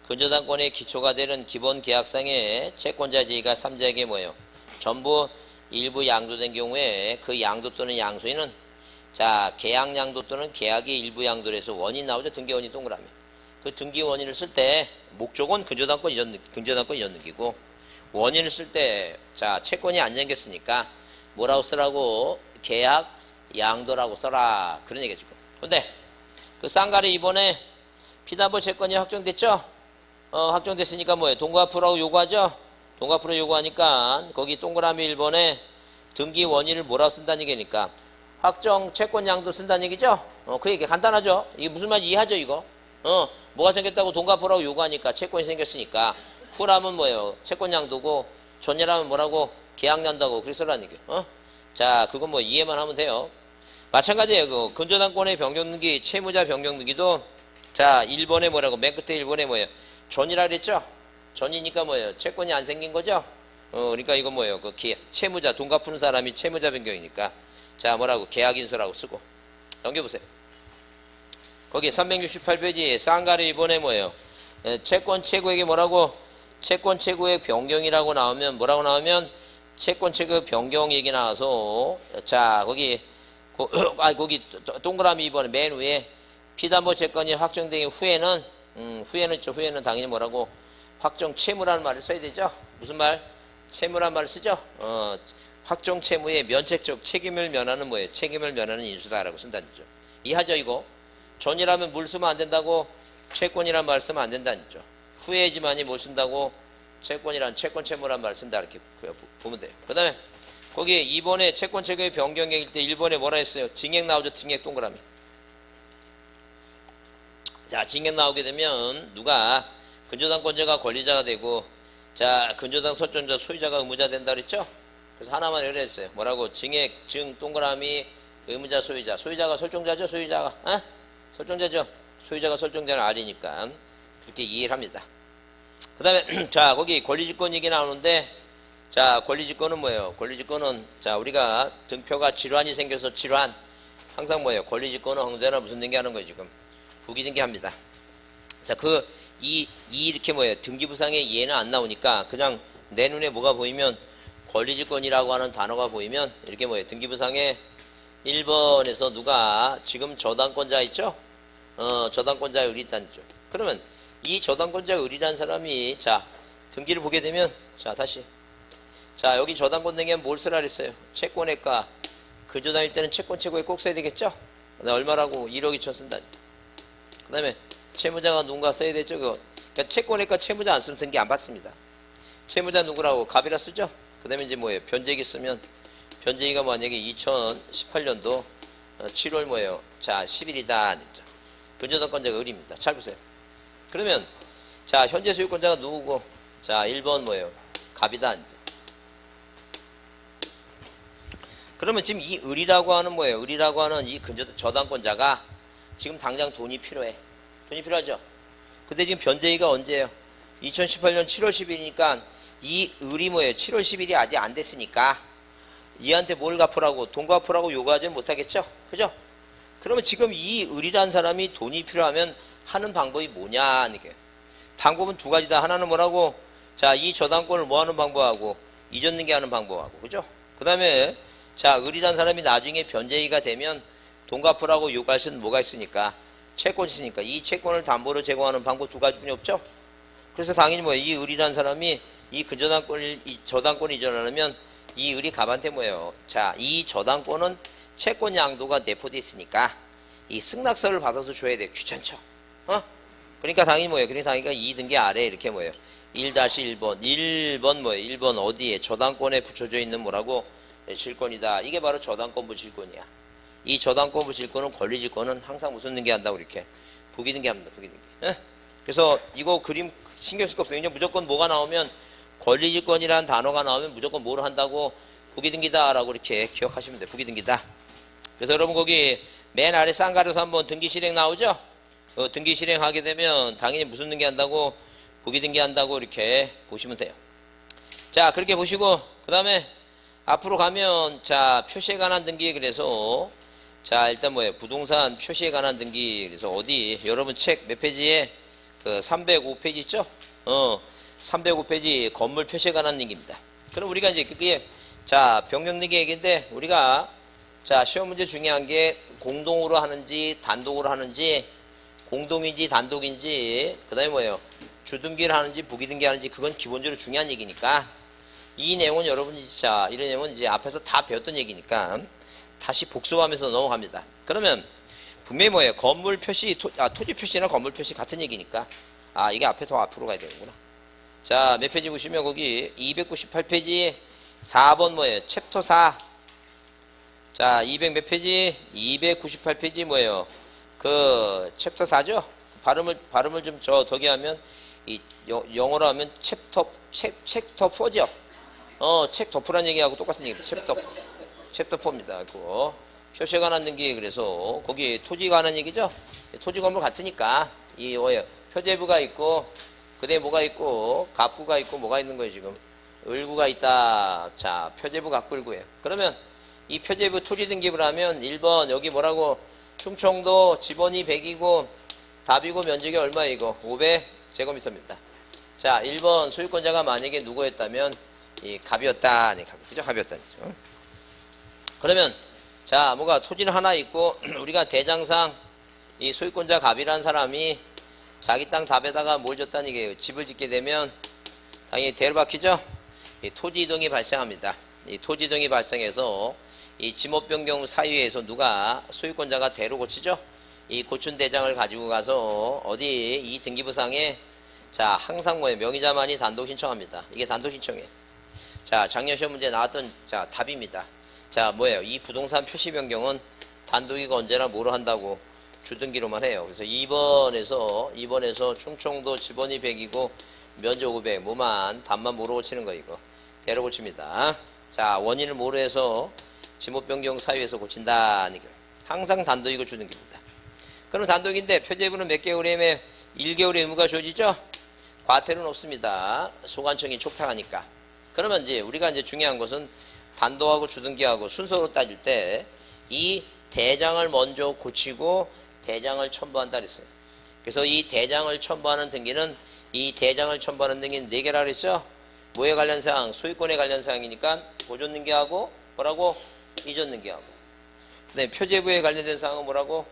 근저당권의 기초가 되는 기본 계약상의 채권자 지위가 3자에게 뭐예요? 전부 일부 양도된 경우에 그 양도 또는 양수인은 자 계약 양도 또는 계약의 일부 양도로 해서 원인 나오죠. 등기 원인 동그라미. 그 등기 원인을 쓸 때 목적은 근저당권 이전 등기고 원인을 쓸 때 자 채권이 안 생겼으니까 뭐라고 쓰라고? 계약 양도라고 써라. 그런 얘기죠. 근데 그 쌍가리 이번에 피담보 채권이 확정됐죠? 확정됐으니까 뭐예요? 돈 갚으라고 요구하죠? 돈 갚으라고 요구하니까 거기 동그라미 1번에 등기 원인을 뭐라고 쓴다는 얘기니까 확정 채권 양도 쓴다는 얘기죠? 그 얘기 간단하죠? 이게 무슨 말인지 이해하죠 이거? 뭐가 생겼다고 돈 갚으라고 요구하니까 채권이 생겼으니까 후라면 뭐예요? 채권 양도고 전이라면 뭐라고? 계약 양도고 그렇게 쓰라는 얘기예요. 자 그건 뭐 이해만 하면 돼요. 마찬가지예요. 그 근저당권의 변경등기, 채무자 변경등기도 자 1번에 뭐라고? 맨 끝에 1번에 뭐예요? 전이라 그랬죠? 전이니까 뭐예요? 채권이 안 생긴 거죠? 그러니까 이건 뭐예요? 그 채무자, 돈 갚는 사람이 채무자 변경이니까 자 뭐라고? 계약인수라고 쓰고 넘겨보세요. 거기 368페이지 쌍가리 2번에 뭐예요? 채권 최고액이 뭐라고? 채권 최고액 변경이라고 나오면 뭐라고 나오면 채권 최고액 변경 얘기 나와서 자 거기 거기 동그라미 2번에 맨 위에 피담보 채권이 확정되기 후에는 후에는 당연히 뭐라고? 확정 채무라는 말을 써야 되죠? 무슨 말? 채무라는 말을 쓰죠? 확정 채무의 면책적 책임을 면하는 뭐예요? 책임을 면하는 인수다라고 쓴다는 거죠. 이해하죠 이거? 전이라면 물 쓰면 안 된다고 채권이란 말 쓰면 안 된다는 거죠. 후에지만이 뭘 쓴다고 채권이란 채권 채무란 말 쓴다 이렇게 보면 돼요. 그 다음에 거기 2번에 채권 체계의 변경 얘기일 때 1번에 뭐라 했어요? 징액 나오죠. 징액 동그라미. 자 징액 나오게 되면 누가 근저당권자가 권리자가 되고 자 근저당 설정자 소유자가 의무자 된다 그랬죠? 그래서 하나만 열했어요. 뭐라고? 징액 증 동그라미 의무자 소유자가 설정자죠. 소유자가 설정자죠. 소유자가 설정자는 R이니까 그렇게 이해를 합니다. 그 다음에 자 거기 권리직권 얘기 나오는데 자 권리직권은 뭐예요? 권리직권은 자 우리가 등표가 질환이 생겨서 질환 항상 뭐예요? 권리직권은 언제나 무슨 등기하는 거예요 지금? 부기등기합니다. 자 이 이렇게 뭐예요? 등기부상에 얘는 안 나오니까 그냥 내 눈에 뭐가 보이면 권리직권이라고 하는 단어가 보이면 이렇게 뭐예요? 등기부상에 1번에서 누가 지금 저당권자 있죠? 저당권자의 의리 있다는 거죠. 그러면 이 저당권자의 의리라는 사람이 자 등기를 보게 되면 자 다시 자 여기 저당권 등기하면 뭘 쓰라 그랬어요? 채권액과 근저당일 때는 채권 최고액 꼭 써야 되겠죠? 얼마라고? 1억 2천 쓴다. 그 다음에 채무자가 누군가 써야 되죠? 그러니까 채권액과 채무자 안 쓰면 등기 안 받습니다. 채무자 누구라고? 갑이라 쓰죠? 그 다음에 이제 뭐예요? 변제기 쓰면 변제기가 만약에 2018년도 7월 뭐예요? 자 10일이다. 근저당권자가 의리입니다. 잘 보세요. 그러면 자 현재 소유권자가 누구고? 자 1번 뭐예요? 갑이다. 이제. 그러면 지금 이 의리라고 하는 뭐예요? 의리라고 하는 이 저당권자가 지금 당장 돈이 필요해. 돈이 필요하죠? 근데 지금 변제기가 언제예요? 2018년 7월 10일이니까 이 의리 뭐예요? 7월 10일이 아직 안 됐으니까 얘한테 뭘 갚으라고? 돈 갚으라고 요구하지 못하겠죠? 그죠? 그러면 지금 이 의리라는 사람이 돈이 필요하면 하는 방법이 뭐냐? 이게 방법은 두 가지다. 하나는 뭐라고? 자, 이 저당권을 뭐 하는 방법하고 이전 등기하는 방법하고 그죠? 그 다음에 자, 의리라는 사람이 나중에 변제기가 되면 돈 갚으라고 요구할 수는 뭐가 있으니까 채권이 있으니까 이 채권을 담보로 제공하는 방법 두 가지뿐이 없죠? 그래서 당연히 뭐 이 의리라는 사람이 이 근저당권을 이 저당권을 이전하려면 이 을이 갑한테 뭐예요? 자, 이 저당권은 채권 양도가 내포돼 있으니까 이 승낙서를 받아서 줘야 돼. 귀찮죠? 그러니까 당연히 뭐예요? 그러니까 당연히 2등기 아래 이렇게 뭐예요? 1-1번. 1번 뭐예요? 1번 어디에? 저당권에 붙여져 있는 뭐라고? 질권이다. 이게 바로 저당권부 질권이야. 이 저당권부 질권은 권리질권은 항상 무슨 등기한다고 이렇게? 부기등기합니다. 부기등기. 그래서 이거 그림 신경 쓸 거 없어요. 그냥 무조건 뭐가 나오면 권리질권이라는 단어가 나오면 무조건 뭐를 한다고? 부기등기다라고 이렇게 기억하시면 돼요. 부기등기다. 그래서 여러분 거기 맨 아래 쌍가루에서 한번 등기 실행 나오죠? 등기 실행하게 되면 당연히 무슨 등기 한다고? 부기등기 한다고 이렇게 보시면 돼요. 자, 그렇게 보시고 그 다음에 앞으로 가면 자, 표시에 관한 등기. 그래서 자, 일단 뭐예요? 부동산 표시에 관한 등기. 그래서 어디 여러분 책 몇 페이지에 그 305페이지 있죠? 305페이지 건물 표시에 관한 등기입니다. 그럼 우리가 이제 그게 자, 변경 등기 얘기인데 우리가 자, 시험 문제 중요한 게 공동으로 하는지 단독으로 하는지 공동인지 단독인지 그다음에 뭐예요? 주등기를 하는지 부기등기 하는지 그건 기본적으로 중요한 얘기니까 이 내용은 여러분이 자, 이런 내용은 이제 앞에서 다 배웠던 얘기니까 다시 복습하면서 넘어갑니다. 그러면 분명히 뭐예요? 건물 표시, 토지 표시나 건물 표시 같은 얘기니까 이게 앞에 더 앞으로 가야 되는구나. 자, 몇 페이지 보시면 거기 298페이지 4번 뭐예요? 챕터 4. 자, 200 몇 페이지? 298페이지 뭐예요? 그 챕터 4죠? 발음을 좀 더게 하면 이 영어로 하면 챕터 4죠? 책 덮으란 얘기하고 똑같은 얘기입니다. 챕터 4입니다. 그거 표시에 관한 등기. 그래서 거기 토지 관한 얘기죠? 토지 건물 같으니까 이 뭐예요? 표제부가 있고 그다음에 뭐가 있고 갑구가 있고 뭐가 있는 거예요 지금? 을구가 있다. 자, 표제부 갑구 을구예요. 그러면 이 표제부 토지 등기를 하면 1번 여기 뭐라고? 충청도 지번이 100이고 답이고 면적이 얼마 이거? 500제곱미터입니다. 자, 1번 소유권자가 만약에 누구였다면 이 갑이었다. 네, 그죠? 갑이었다는 거죠. 그러면 자, 뭐가 토지는 하나 있고 우리가 대장상 이 소유권자 갑이라는 사람이 자기 땅 답에다가 뭘 줬다는 얘기예요. 집을 짓게 되면 당연히 대로 박히죠? 이 토지 이동이 발생합니다. 이 토지 이동이 발생해서 이 지목 변경 사유에서 누가 소유권자가 대로 고치죠? 이 고춘 대장을 가지고 가서 어디 이 등기부상에 자, 항상 뭐예요? 명의자만이 단독 신청합니다. 이게 단독 신청이에요. 자, 작년 시험 문제 나왔던 자, 답입니다. 자, 뭐예요? 이 부동산 표시 변경은 단독이가 언제나 뭐로 한다고? 주등기로만 해요. 그래서 2번에서 충청도 지번이 100이고 면적 500, 뭐만 답만 뭐로 고치는 거 이거. 대로 고칩니다. 자, 원인을 뭐로 해서 지목 변경 사유에서 고친다. 항상 단독이고 주등기입니다. 그럼 단독인데 표제부는 몇 개월에 1개월의 의무가 주어지죠? 과태료는 없습니다. 소관청이 촉탁하니까. 그러면 이제 우리가 이제 중요한 것은 단독하고 주등기하고 순서로 따질 때 이 대장을 먼저 고치고 대장을 첨부한다 그랬어요. 그래서 이 대장을 첨부하는 등기는 이 대장을 첨부하는 등기는 4개라 그랬죠? 뭐에 관련 사항? 소유권에 관련 사항이니까 보존 등기하고 뭐라고? 이전 등기하고. 그다음에 표제부에 관련된 사항은 뭐라고?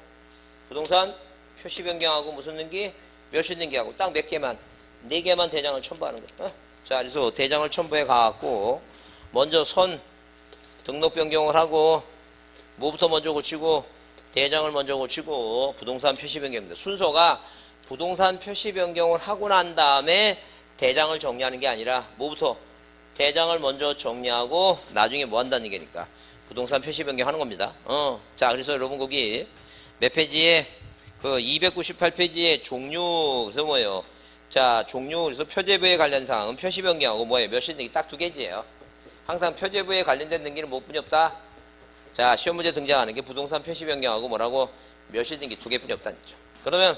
부동산 표시 변경하고 무슨 등기? 멸실 등기하고 딱 몇 개만 4개만 대장을 첨부하는 거야. 자, 그래서 대장을 첨부해 가갖고 먼저 선 등록 변경을 하고 뭐부터 먼저 고치고 대장을 먼저 고치고 부동산 표시 변경입니다. 순서가 부동산 표시 변경을 하고 난 다음에 대장을 정리하는 게 아니라 뭐부터? 대장을 먼저 정리하고 나중에 뭐 한다는 얘기니까 부동산 표시 변경하는 겁니다. 자, 그래서 여러분 거기 몇 페이지에 그 298페이지에 종류 그래서 뭐예요? 자, 종류 그래서 표제부에 관련 사항은 표시 변경하고 뭐예요? 몇 시 등기 딱 2개지예요. 항상 표제부에 관련된 등기는 뭐뿐이 없다? 자, 시험 문제 등장하는 게 부동산 표시 변경하고 뭐라고? 몇 시 등기 2개뿐이 없다는 거죠. 그러면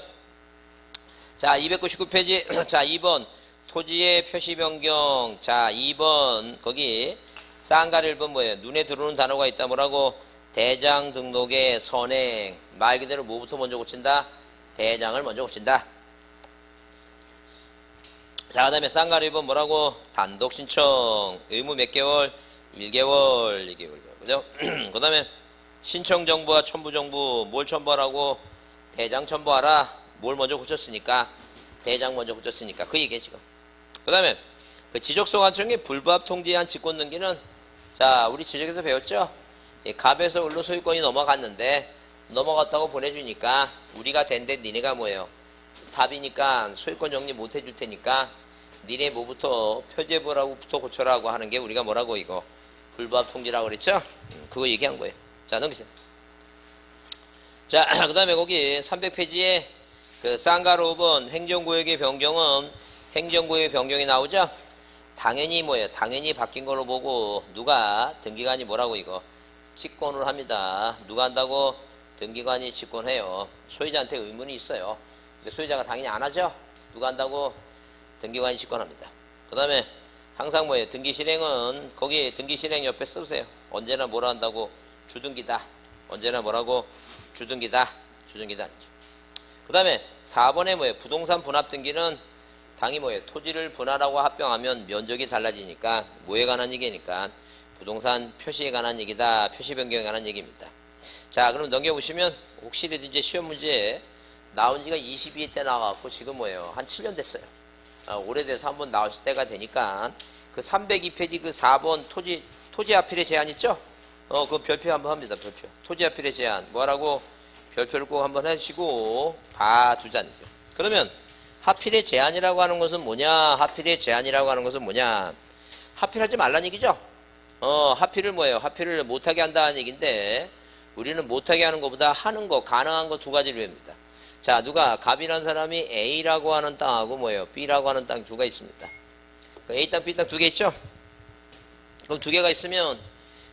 자, 299페이지 자, 2번 토지의 표시 변경. 자, 2번 거기 쌍가리 1번 뭐예요? 눈에 들어오는 단어가 있다. 뭐라고? 대장 등록의 선행. 말 그대로 뭐부터 먼저 고친다? 대장을 먼저 고친다. 자, 그 다음에 쌍가리 1번 뭐라고? 단독 신청. 의무 몇 개월? 1개월. 2개월. 그죠? 그 다음에 신청 정보와 첨부 정보. 뭘 첨부하라고? 대장 첨부하라. 뭘 먼저 고쳤으니까? 대장 먼저 고쳤으니까. 그 얘기해 지금. 그 다음에 그 지적소관청의 불부합 통지한 직권 등기는 자, 우리 지적에서 배웠죠? 갑에서 을로 소유권이 넘어갔는데 넘어갔다고 보내주니까 우리가 된데 니네가 뭐예요? 답이니까 소유권 정리 못 해줄 테니까 니네 뭐부터 표제부라고부터 고쳐라고 하는 게 우리가 뭐라고 이거 불부합 통지라고 그랬죠? 그거 얘기한 거예요. 자, 넘기세요. 자, 그 다음에 거기 300페이지에 그 쌍가로 5번 행정구역의 변경은 행정구역의 변경이 나오죠? 당연히 뭐예요? 당연히 바뀐 걸로 보고 누가 등기관이 뭐라고 이거 직권을 합니다. 누가 한다고? 등기관이 직권해요. 소유자한테 의문이 있어요. 근데 소유자가 당연히 안 하죠? 누가 한다고? 등기관이 직권합니다. 그 다음에 항상 뭐예요? 등기 실행은 거기 등기 실행 옆에 쓰세요. 언제나 뭐라 한다고? 주등기다. 언제나 뭐라고? 주등기다. 주등기다. 그 다음에 4번에 뭐예요? 부동산 분합 등기는 당이 뭐예요? 토지를 분할하고 합병하면 면적이 달라지니까 뭐에 관한 얘기니까 부동산 표시에 관한 얘기다. 표시 변경에 관한 얘기입니다. 자, 그럼 넘겨보시면 혹시라도 이제 시험 문제에 나온 지가 22회 때 나와갖고 지금 뭐예요? 한 7년 됐어요. 오래돼서 한번 나오실 때가 되니까 그 302페이지 그 4번 토지 하필의 제한 있죠? 그 별표 한번 합니다. 별표. 토지 하필의 제한. 뭐라고? 별표를 꼭 한번 해주시고 봐두자니까. 그러면 하필의 제한이라고 하는 것은 뭐냐? 하필의 제한이라고 하는 것은 뭐냐? 하필하지 말라는 얘기죠? 하필을 뭐예요? 하필을 못하게 한다는 얘기인데 우리는 못하게 하는 것보다 하는 거, 가능한 거 두 가지로 합니다. 자, 누가 갑이라는 사람이 A라고 하는 땅하고 뭐예요? B라고 하는 땅 두 개 있습니다. A 땅, B 땅 두 개 있죠? 그럼 두 개가 있으면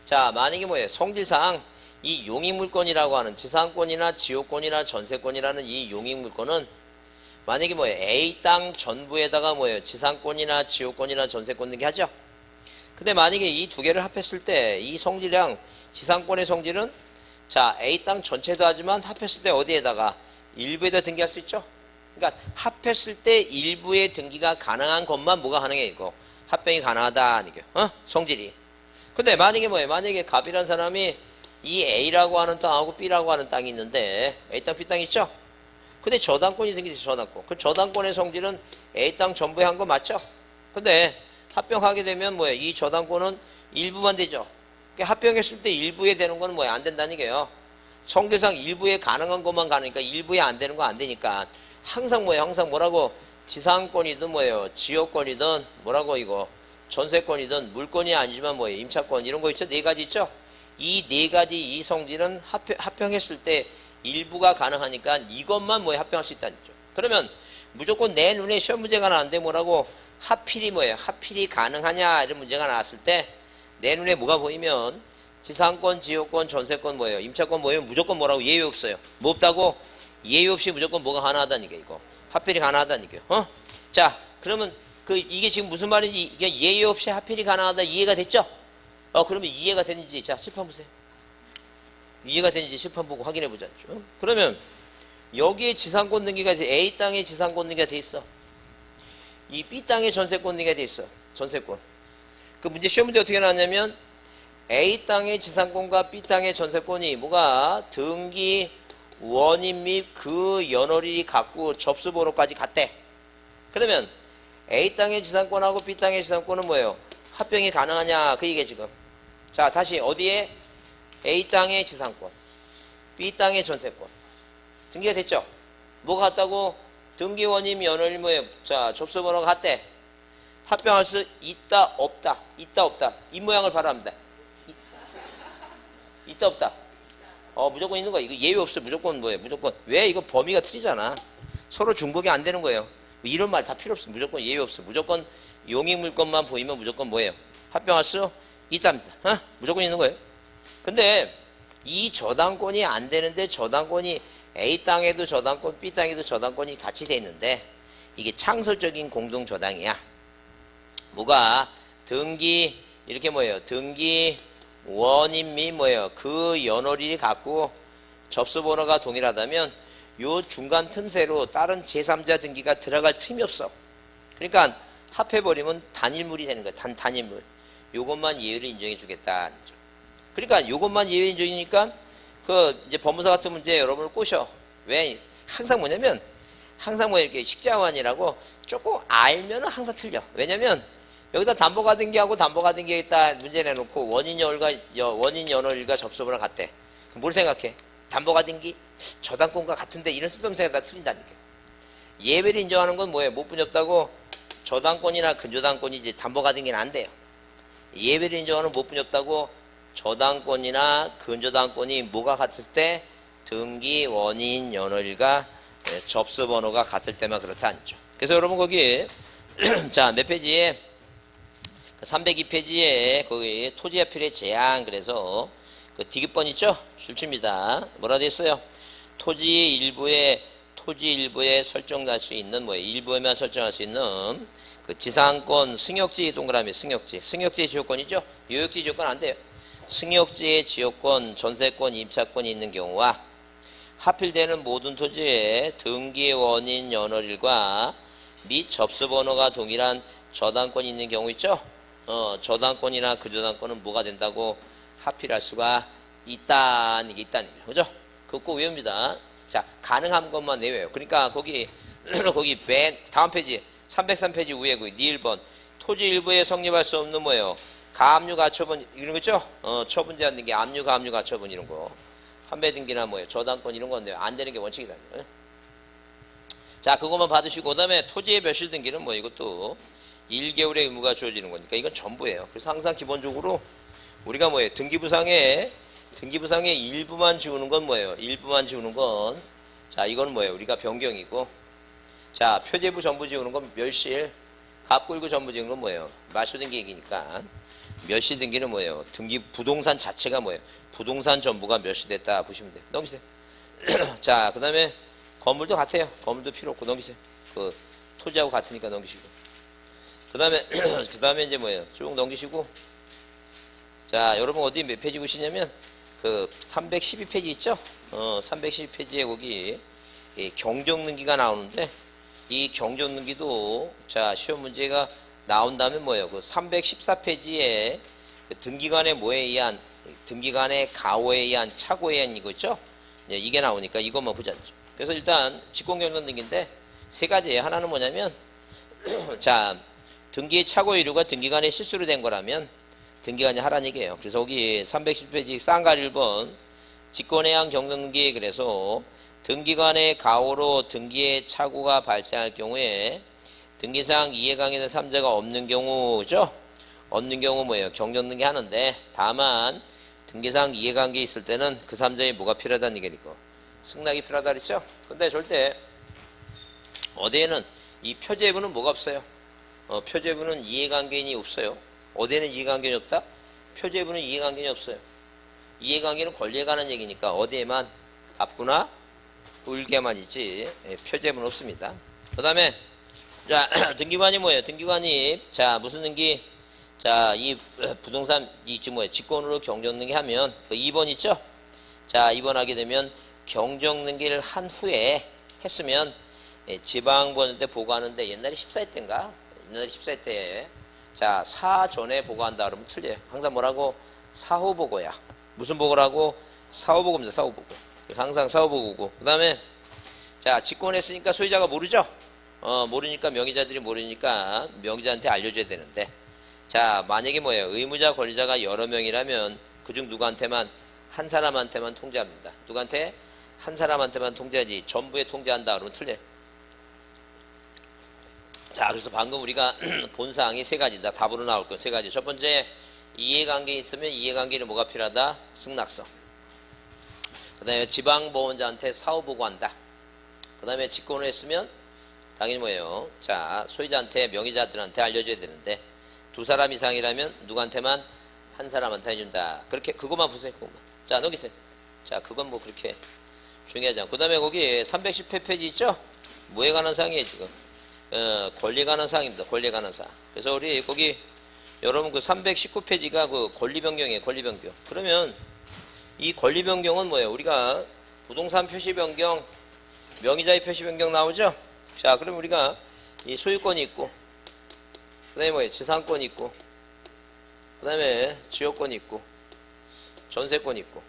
자, 만약에 뭐예요? 성질상 이 용익물권이라고 하는 지상권이나 지역권이나 전세권이라는 이 용익물권은 만약에 뭐예요? A 땅 전부에다가 뭐예요? 지상권이나 지역권이나 전세권 등기 하죠? 근데 만약에 이 두 개를 합했을 때 이 성질량 지상권의 성질은 자, A 땅 전체도 하지만 합했을 때 어디에다가 일부에다 등기할 수 있죠? 그러니까 합했을 때 일부의 등기가 가능한 것만 뭐가 가능해 이거 합병이 가능하다 이게 성질이. 근데 만약에 뭐예요? 만약에 갑이라는 사람이 이 A라고 하는 땅하고 B라고 하는 땅이 있는데 A 땅, B 땅 있죠? 근데 저당권이 생기지 저당권. 그 저당권의 성질은 A 땅 전부에 한 거 맞죠? 근데 합병하게 되면 뭐예요? 이 저당권은 일부만 되죠? 그러니까 합병했을 때 일부에 되는 건 뭐예요? 안 된다는 게요. 성질상 일부에 가능한 것만 가능하니까 일부에 안 되는 거 안 되니까 항상 뭐예요? 항상 뭐라고? 지상권이든 뭐예요? 지역권이든 뭐라고 이거? 전세권이든 물권이 아니지만 뭐예요? 임차권 이런 거 있죠? 네 가지 있죠? 이 네 가지 이 성질은 합병했을 때 일부가 가능하니까 이것만 뭐예요? 합병할 수 있다는 거죠. 그러면 무조건 내 눈에 시험 문제가 나왔는데 뭐라고? 하필이 뭐예요? 하필이 가능하냐 이런 문제가 나왔을 때 내 눈에 뭐가 보이면 지상권, 지역권, 전세권 뭐예요? 임차권 뭐예요? 무조건 뭐라고? 예외 없어요. 뭐 없다고? 예외 없이 무조건 뭐가 가능하다는 게 이거. 하필이 가능하다는 게. 자, 그러면 이게 지금 무슨 말인지 이게 예외 없이 하필이 가능하다 이해가 됐죠? 그러면 이해가 되는지 자, 칠판 보세요. 이해가 되는지 칠판 보고 확인해 보자. 그러면 여기에 지상권 등기가 있어. A 땅에 지상권 등기가 돼 있어. 이 B 땅에 전세권 등기가 돼 있어. 전세권. 그 문제 시험 문제 어떻게 나왔냐면 A 땅의 지상권과 B 땅의 전세권이 뭐가 등기 원인 및 그 연월일이 같고 접수번호까지 같대. 그러면 A 땅의 지상권하고 B 땅의 지상권은 뭐예요? 합병이 가능하냐 그 얘기야 지금. 자, 다시 어디에? A 땅의 지상권, B 땅의 전세권 등기가 됐죠? 뭐가 같다고? 등기 원인 연월일 뭐예요? 자, 접수번호가 같대. 합병할 수 있다 없다. 있다 없다. 이 모양을 바랍니다. 있다 없다. 무조건 있는 거야. 이거 예외 없어. 무조건 뭐예요? 무조건. 왜? 이거 범위가 틀리잖아. 서로 중복이 안 되는 거예요. 이런 말 다 필요 없어. 무조건 예외 없어. 무조건 용익물권만 보이면 무조건 뭐예요? 합병할 수 있답니다. 무조건 있는 거예요. 근데 이 저당권이 안 되는데 저당권이 A 땅에도 저당권, B 땅에도 저당권이 같이 돼 있는데 이게 창설적인 공동 저당이야. 뭐가? 등기 이렇게 뭐예요? 등기 원인 및 뭐예요? 그 연월일이 같고 접수번호가 동일하다면 요 중간 틈새로 다른 제3자 등기가 들어갈 틈이 없어. 그러니까 합해버리면 단일물이 되는 거야. 단일물. 요것만 예외를 인정해 주겠다. 그러니까 요것만 예외 인정이니까 그 이제 법무사 같은 문제 여러분을 꼬셔. 왜? 항상 뭐냐면 항상 뭐 이렇게 식자원이라고 조금 알면은 항상 틀려. 왜냐면 여기다 담보가등기하고 담보가등기에 있다 문제 내놓고 원인 연월일과 접수번호 같대. 그럼 뭘 생각해? 담보가등기 저당권과 같은데 이런 쓸데없는 생각이 다 틀린다니까. 예외를 인정하는 건 뭐예요? 못 분엽다고 저당권이나 근저당권이지 담보가등기는 안 돼요. 예외를 인정하는 못 분엽다고 저당권이나 근저당권이 뭐가 같을 때 등기 원인 연월일과 접수번호가 같을 때만 그렇다는 거죠. 그래서 여러분 거기 자 몇 페이지에 302페이지에 거기 토지화필의 제한 그래서 그 디귿번 있죠? 줄칩니다. 뭐라 돼 있어요? 토지 일부에 설정할 수 있는 뭐예요? 일부에만 설정할 수 있는 그 지상권 승역지 동그라미 승역지의 지역권이죠? 요역지 지역권 안 돼요. 승역지의 지역권, 전세권, 임차권이 있는 경우와 하필되는 모든 토지에 등기 원인 연월일과 및 접수번호가 동일한 저당권이 있는 경우 있죠? 저당권이나 근저당권은 뭐가 된다고 하필할 수가 있다는 게 있다는 얘기죠. 그죠? 그거 꼭 외웁니다. 자, 가능한 것만 내외요. 그러니까 거기 맨 다음 페이지 303페이지 위에 그 1번 토지 일부에 성립할 수 없는 뭐예요? 가압류 가처분 이런 거 있죠? 처분 제한 등기 압류 가압류 가처분 이런 거 판매 등기나 뭐예요? 저당권 이런 건데 안 되는 게 원칙이다. 자, 그것만 받으시고 그다음에 토지의 멸실 등기는 뭐 이것도 1개월의 의무가 주어지는 거니까 이건 전부예요. 그래서 항상 기본적으로 우리가 뭐예요? 등기부상에 일부만 지우는 건 뭐예요? 일부만 지우는 건 자, 이건 뭐예요? 우리가 변경이고 자, 표제부 전부 지우는 건 멸실 갑골구 전부 지우는 건 뭐예요? 말소등기 얘기니까 멸시 등기는 뭐예요? 등기 부동산 자체가 뭐예요? 부동산 전부가 멸시됐다 보시면 돼요. 넘기세요. 자, 그 다음에 건물도 같아요. 건물도 필요 없고 넘기세요. 그 토지하고 같으니까 넘기시고. 그 다음에 이제 뭐예요? 쭉 넘기시고. 자, 여러분 어디 몇 페이지 보시냐면 그 312페이지 있죠? 312페이지에 거기 경정등기가 나오는데 이 경정등기도 자 시험 문제가 나온다면 뭐예요? 그 314페이지에 그 등기관의 뭐에 의한 등기관의 가호에 의한 착오에 의한 이거 있죠? 이게 나오니까 이것만 보자. 그래서 일단 직권경정등기인데 세 가지예요. 하나는 뭐냐면 자 등기의 착오 이유가 등기관의 실수로 된 거라면 등기관이 하라는 얘기예요. 그래서 거기 310페이지 쌍갈 1번 직권에 의한 경정등기 그래서 등기관의 가호로 등기의 착오가 발생할 경우에 등기상 이해관계된 3자가 없는 경우죠. 없는 경우 뭐예요? 경정등기 하는데 다만 등기상 이해관계 있을 때는 그 3자에 뭐가 필요하다는 얘기니까 승낙이 필요하다 그랬죠. 근데 절대 어디에는 이 표제부는 뭐가 없어요? 표제부는 이해관계인이 없어요. 어디에는 이해관계인이 없다? 표제부는 이해관계인이 없어요. 이해관계는 권리에 관한 얘기니까 어디에만 갑구나 을개만 있지 표제부는 없습니다. 그 다음에 자 등기관이 뭐예요? 등기관이 자 무슨 등기? 자 이 부동산 이지 뭐예요? 직권으로 경정등기 하면 그 2번 있죠? 자 2번 하게 되면 경정등기를 한 후에 했으면 지방법원 때 보고하는데 옛날에 14회 때인가? 옛날에 14회 때 자 사전에 보고한다 그러면 틀려요. 항상 뭐라고? 사후 보고야. 무슨 보고라고? 사후 보고입니다. 사후 보고. 그래서 항상 사후 보고고. 그 다음에 자 직권했으니까 소유자가 모르죠? 모르니까 명의자들이 모르니까 명의자한테 알려줘야 되는데 자 만약에 뭐예요? 의무자 권리자가 여러 명이라면 그중 누구한테만 한 사람한테만 통제합니다. 누구한테? 한 사람한테만 통제하지 전부에 통제한다 그러면 틀려요. 자 그래서 방금 우리가 본 사항이 세 가지다. 답으로 나올 거 세 가지. 첫 번째 이해관계 있으면 이해관계는 뭐가 필요하다? 승낙서. 그 다음에 지방보험자한테 사후보고한다. 그 다음에 직권을 했으면 당연히 뭐예요? 자 소유자한테 명의자들한테 알려줘야 되는데 두 사람 이상이라면 누구한테만? 한 사람한테 해준다. 그렇게 그것만 보세요. 그것만. 자 넘기세요. 자 그건 뭐 그렇게 중요하지 않고 그 다음에 거기 310페이지 있죠? 뭐에 관한 사항이에요 지금? 권리에 관한 사항입니다. 권리에 관한 사항. 그래서 우리 거기 여러분 그 319페이지가 그 권리 변경이에요. 권리 변경. 그러면 이 권리 변경은 뭐예요? 우리가 부동산 표시 변경, 명의자의 표시 변경 나오죠? 자, 그럼 우리가 이 소유권이 있고, 그 다음에 뭐예요? 지상권이 있고, 그 다음에 지역권이 있고, 전세권이 있고,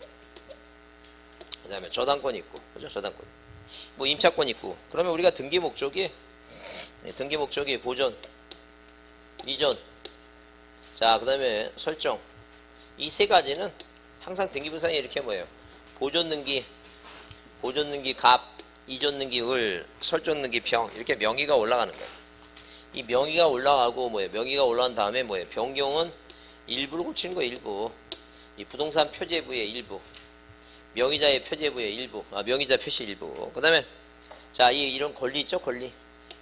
그 다음에 저당권이 있고, 그죠? 저당권. 뭐 임차권이 있고, 그러면 우리가 등기 목적이 보존, 이전, 자, 그 다음에 설정. 이 세 가지는 항상 등기부상에 이렇게 뭐예요? 보존등기 갑, 이전등기 을, 설정등기 병, 이렇게 명의가 올라가는 거예요. 이 명의가 올라가고 뭐예요? 명의가 올라간 다음에 뭐예요? 변경은 일부를 고치는 거예요. 일부. 이 부동산 표제부의 일부, 명의자의 표제부의 일부, 명의자 표시 일부. 그 다음에 자, 이런 권리 있죠? 권리.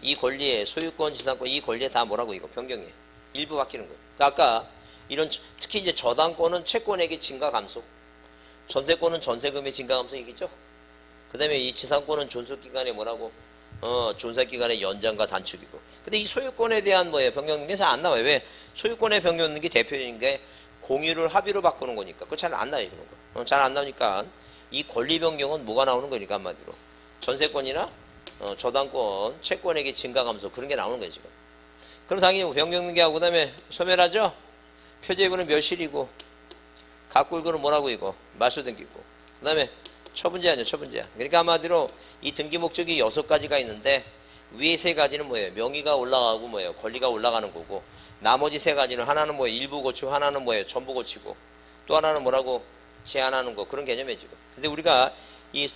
이 권리에 소유권, 지상권, 이 권리에 다 뭐라고 이거 변경이에요. 일부 바뀌는 거예요. 그러니까 아까 이런 특히 이제 저당권은 채권액의 증가 감소, 전세권은 전세금의 증가 감소 얘기죠. 그 다음에 이 지상권은 존속기간에 뭐라고? 존속기간의 연장과 단축이고. 근데 이 소유권에 대한 뭐예요? 변경하는 게 잘 안 나와요. 왜? 소유권에 변경하는 게 대표적인 게 공유를 합의로 바꾸는 거니까. 그거 잘 안 나와요. 이런 거. 잘 안 나오니까 이 권리 변경은 뭐가 나오는 거니까 한마디로. 전세권이나 저당권, 채권액의 증가 감소 그런 게 나오는 거예요. 지금. 그럼 당연히 변경등기하고 그 다음에 소멸하죠? 표제부는 멸실이고 가꿀고는 뭐라고 이거? 말소등기고. 그 다음에 처분제한이요. 처분제한. 그러니까 한마디로 이 등기 목적이 6가지가 있는데 위에 3가지는 뭐예요? 명의가 올라가고 뭐예요? 권리가 올라가는 거고 나머지 3가지는 하나는 뭐예요? 일부 고치고 하나는 뭐예요? 전부 고치고 또 하나는 뭐라고? 제한하는 거 그런 개념이죠. 근데 우리가 이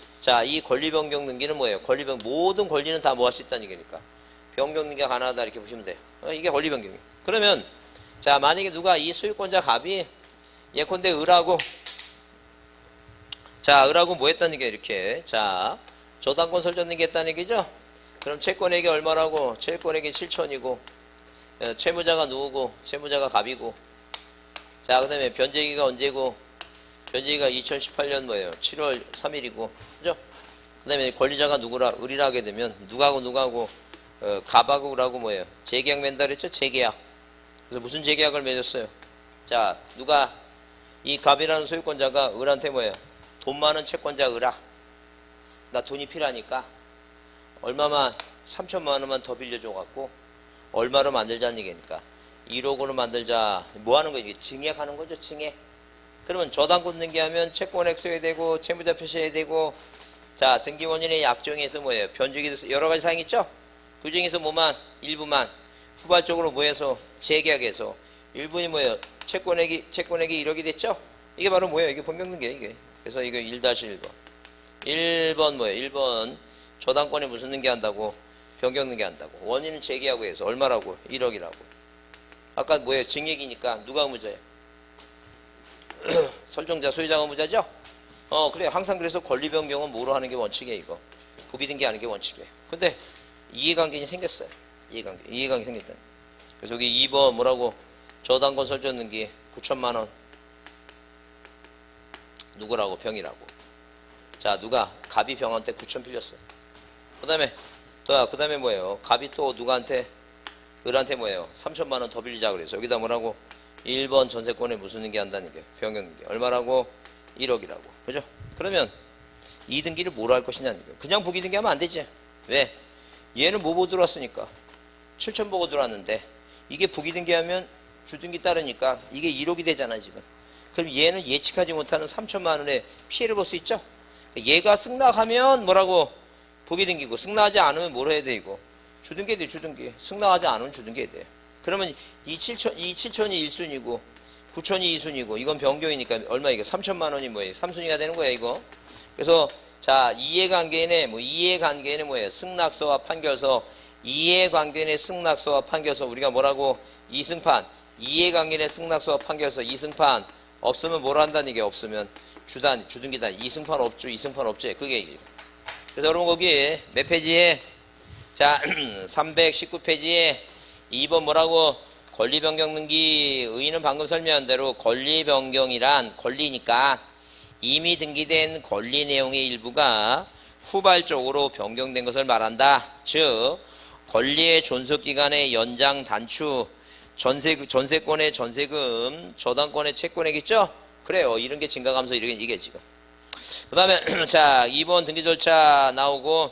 권리 변경 등기는 뭐예요? 모든 권리는 다 뭐 할 수 있다는 얘기니까 변경 등기가 가능하다 이렇게 보시면 돼요. 이게 권리 변경이에요. 그러면 자, 만약에 누가 이 소유권자 갑이 예컨대 을하고 자, 을하고 뭐 했다는 게 이렇게 자, 저당권 설정 등기 했다는 얘기죠? 그럼 채권액이 얼마라고? 채권액이 7천이고 채무자가 누구고? 채무자가 갑이고 자, 그 다음에 변제기가 언제고? 변제기가 2018년 뭐예요? 7월 3일이고 그죠? 그 다음에 권리자가 누구라? 을이라 하게 되면 누가하고 갑하고 을하고 뭐예요? 재계약 맺는다 그랬죠? 재계약. 그래서 무슨 재계약을 맺었어요? 자, 누가 이 갑이라는 소유권자가 을한테 뭐예요? 돈 많은 채권자 을아, 나 돈이 필요하니까 얼마만 3천만 원만 더 빌려줘갖고 얼마로 만들자는 얘기니까 1억으로 만들자. 뭐 하는 거예요? 이게 증액하는 거죠. 증액. 그러면 저당권 등기하면 채권액 써야 되고 채무자 표시해야 되고 자, 등기원인의 약정에서 뭐예요? 변조기도 여러 가지 사항 있죠? 그 중에서 뭐만? 일부만 후발적으로 뭐해서 재계약해서 일부는 뭐예요? 채권액이 1억이 됐죠? 이게 바로 뭐예요? 이게 변경등기예요. 이게. 그래서 이거 1-1번. 1번 뭐예요? 1번 저당권에 무슨 등기한다고? 변경등기 한다고. 원인은 재계하고 해서 얼마라고? 1억이라고. 아까 뭐예요? 증액이니까 누가 의무자예요? 설정자, 소유자가 의무자죠? 그래. 항상 그래서 권리 변경은 뭐로 하는 게 원칙이에요, 이거. 부기등기 하는 게 원칙이에요. 근데 이해관계가 생겼어요. 이해관계 생겼어요. 그래서 여기 2번 뭐라고? 저당권 설정 등기 9천만 원. 누구라고? 병이라고. 자, 누가? 갑이 병한테 9천 빌렸어요. 그 다음에 뭐예요? 갑이 또 누구한테? 을한테 뭐예요? 3천만 원 더 빌리자 그래서 여기다 뭐라고? 1번 전세권에 무슨 등기 한다는 게 변경등기. 얼마라고? 1억이라고. 그죠? 그러면 이 등기를 뭐로 할 것이냐는 거예요. 그냥 부기등기 하면 안 되지. 왜? 얘는 뭐 보고 들어왔으니까 7천 보고 들어왔는데 이게 부기등기 하면 주등기 따르니까 이게 1억이 되잖아 지금. 그럼 얘는 예측하지 못하는 3천만 원의 피해를 볼 수 있죠. 얘가 승낙하면 뭐라고? 부기등기고 승낙하지 않으면 뭐로 해야 돼 이거? 주등기에 돼. 주등기. 승낙하지 않으면 주등기에 돼. 그러면 이 7천이 1순위고 9천이 2순위고 이건 변경이니까 얼마 이게 3천만 원이 뭐예요? 3순위가 되는 거야 이거. 그래서 자, 이해관계인의 뭐예요? 승낙서와 판결서. 이해관계인의 승낙서와 판결서 우리가 뭐라고? 이승판. 이해관계인의 승낙서와 판결서 이승판. 없으면 뭘 한다는 얘기야? 없으면 주등기단. 이승판 없죠. 그게 얘기죠. 그래서 여러분 거기 몇 페이지에 자 319페이지에 2번 뭐라고? 권리변경등기. 의의는 방금 설명한 대로 권리변경이란 권리니까 이미 등기된 권리 내용의 일부가 후발적으로 변경된 것을 말한다. 즉 권리의 존속기간의 연장 단축, 전세권의 전세금, 저당권의 채권액이죠? 그래요. 이런 게 증가감소 이게 지금. 그 다음에 자 2번 등기 절차 나오고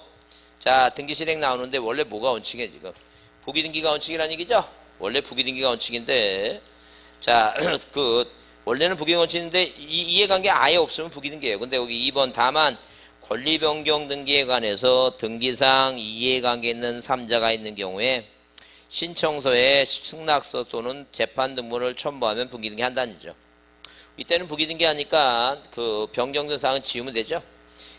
자 등기 실행 나오는데 원래 뭐가 원칙이에요 지금? 부기등기가 원칙이라는 얘기죠? 원래 부기등기가 원칙인데 자 원래는 부기등기 원칙인데 이해관계 아예 없으면 부기등기예요. 근데 여기 2번 다만 권리변경 등기에 관해서 등기상 이해관계 있는 3자가 있는 경우에 신청서에 승낙서 또는 재판 등본을 첨부하면 부기등기 한다는 얘기죠. 이때는 부기등기 하니까 그 변경된 사항은 지우면 되죠.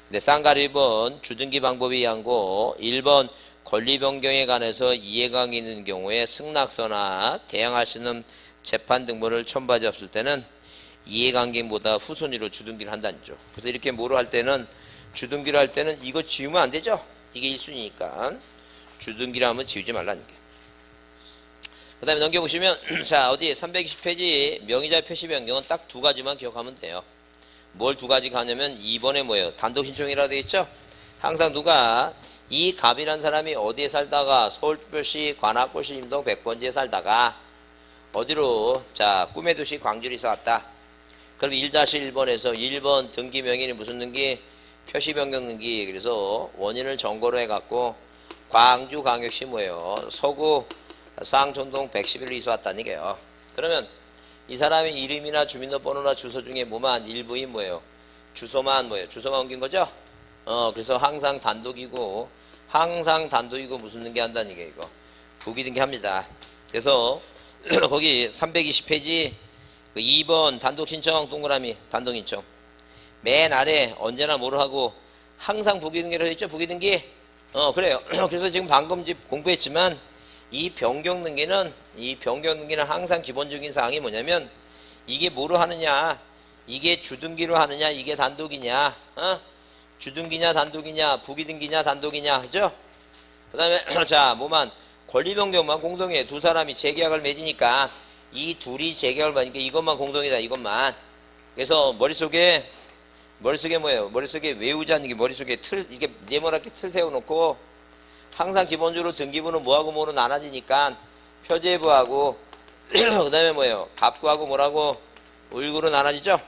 근데 쌍가루 1번 주등기 방법에 의한 거 1번 권리 변경에 관해서 이해관계 있는 경우에 승낙서나 대항할 수 있는 재판 등본을 첨부하지 없을 때는 이해관계보다 후순위로 주등기를 한다는 거죠. 그래서 이렇게 뭐로 할 때는 주등기를 할 때는 이거 지우면 안 되죠. 이게 1순위니까 주등기를 하면 지우지 말라는 게. 그 다음에 넘겨보시면 자 어디 320페이지 명의자 표시 변경은 딱 두 가지만 기억하면 돼요. 뭘 두 가지 가냐면 2번에 뭐예요? 단독 신청이라고 되어 있죠. 항상 누가 이 갑이란 사람이 어디에 살다가 서울특별시 관악구시 임동 100번지에 살다가 어디로 자 꿈의 도시 광주로 이사 왔다. 그럼 1-1번에서 1번 등기 명의는 무슨 등기? 표시 변경 등기. 그래서 원인을 정거로 해갖고 광주 광역시 뭐예요? 서구 쌍촌동 111로 이사 왔다는 얘기예요. 그러면 이 사람의 이름이나 주민등록번호나 주소 중에 뭐만 일부인 뭐예요? 주소만 뭐예요? 주소만 옮긴 거죠? 그래서 항상 단독이고 무슨 등기 한다는 얘기예요, 이거. 부기 등기 합니다. 그래서 거기 320페이지 그 2번 단독 신청 동그라미 단독 신청. 맨 아래 언제나 뭐로 하고 항상 부기 등기로 했죠? 부기 등기. 그래요. 그래서 지금 방금 공부했지만 이 변경 등기는 항상 기본적인 사항이 뭐냐면 이게 뭐로 하느냐? 이게 주등기로 하느냐? 이게 단독이냐? 주등기냐 단독이냐? 부기 등기냐 단독이냐? 그죠? 그다음에 자, 뭐만 권리 변경만 공동이에요. 두 사람이 재계약을 맺으니까 이 둘이 재계약을 맺으니까 이것만 공동이다. 이것만. 그래서 머릿속에 뭐예요? 머릿속에 외우자는 게 머릿속에 틀 이게 네모나게 틀 세워놓고 항상 기본적으로 등기부는 뭐하고 뭐로 나눠지니까 표제부하고 그 다음에 뭐예요? 갑구하고 뭐라고? 을구로 나눠지죠?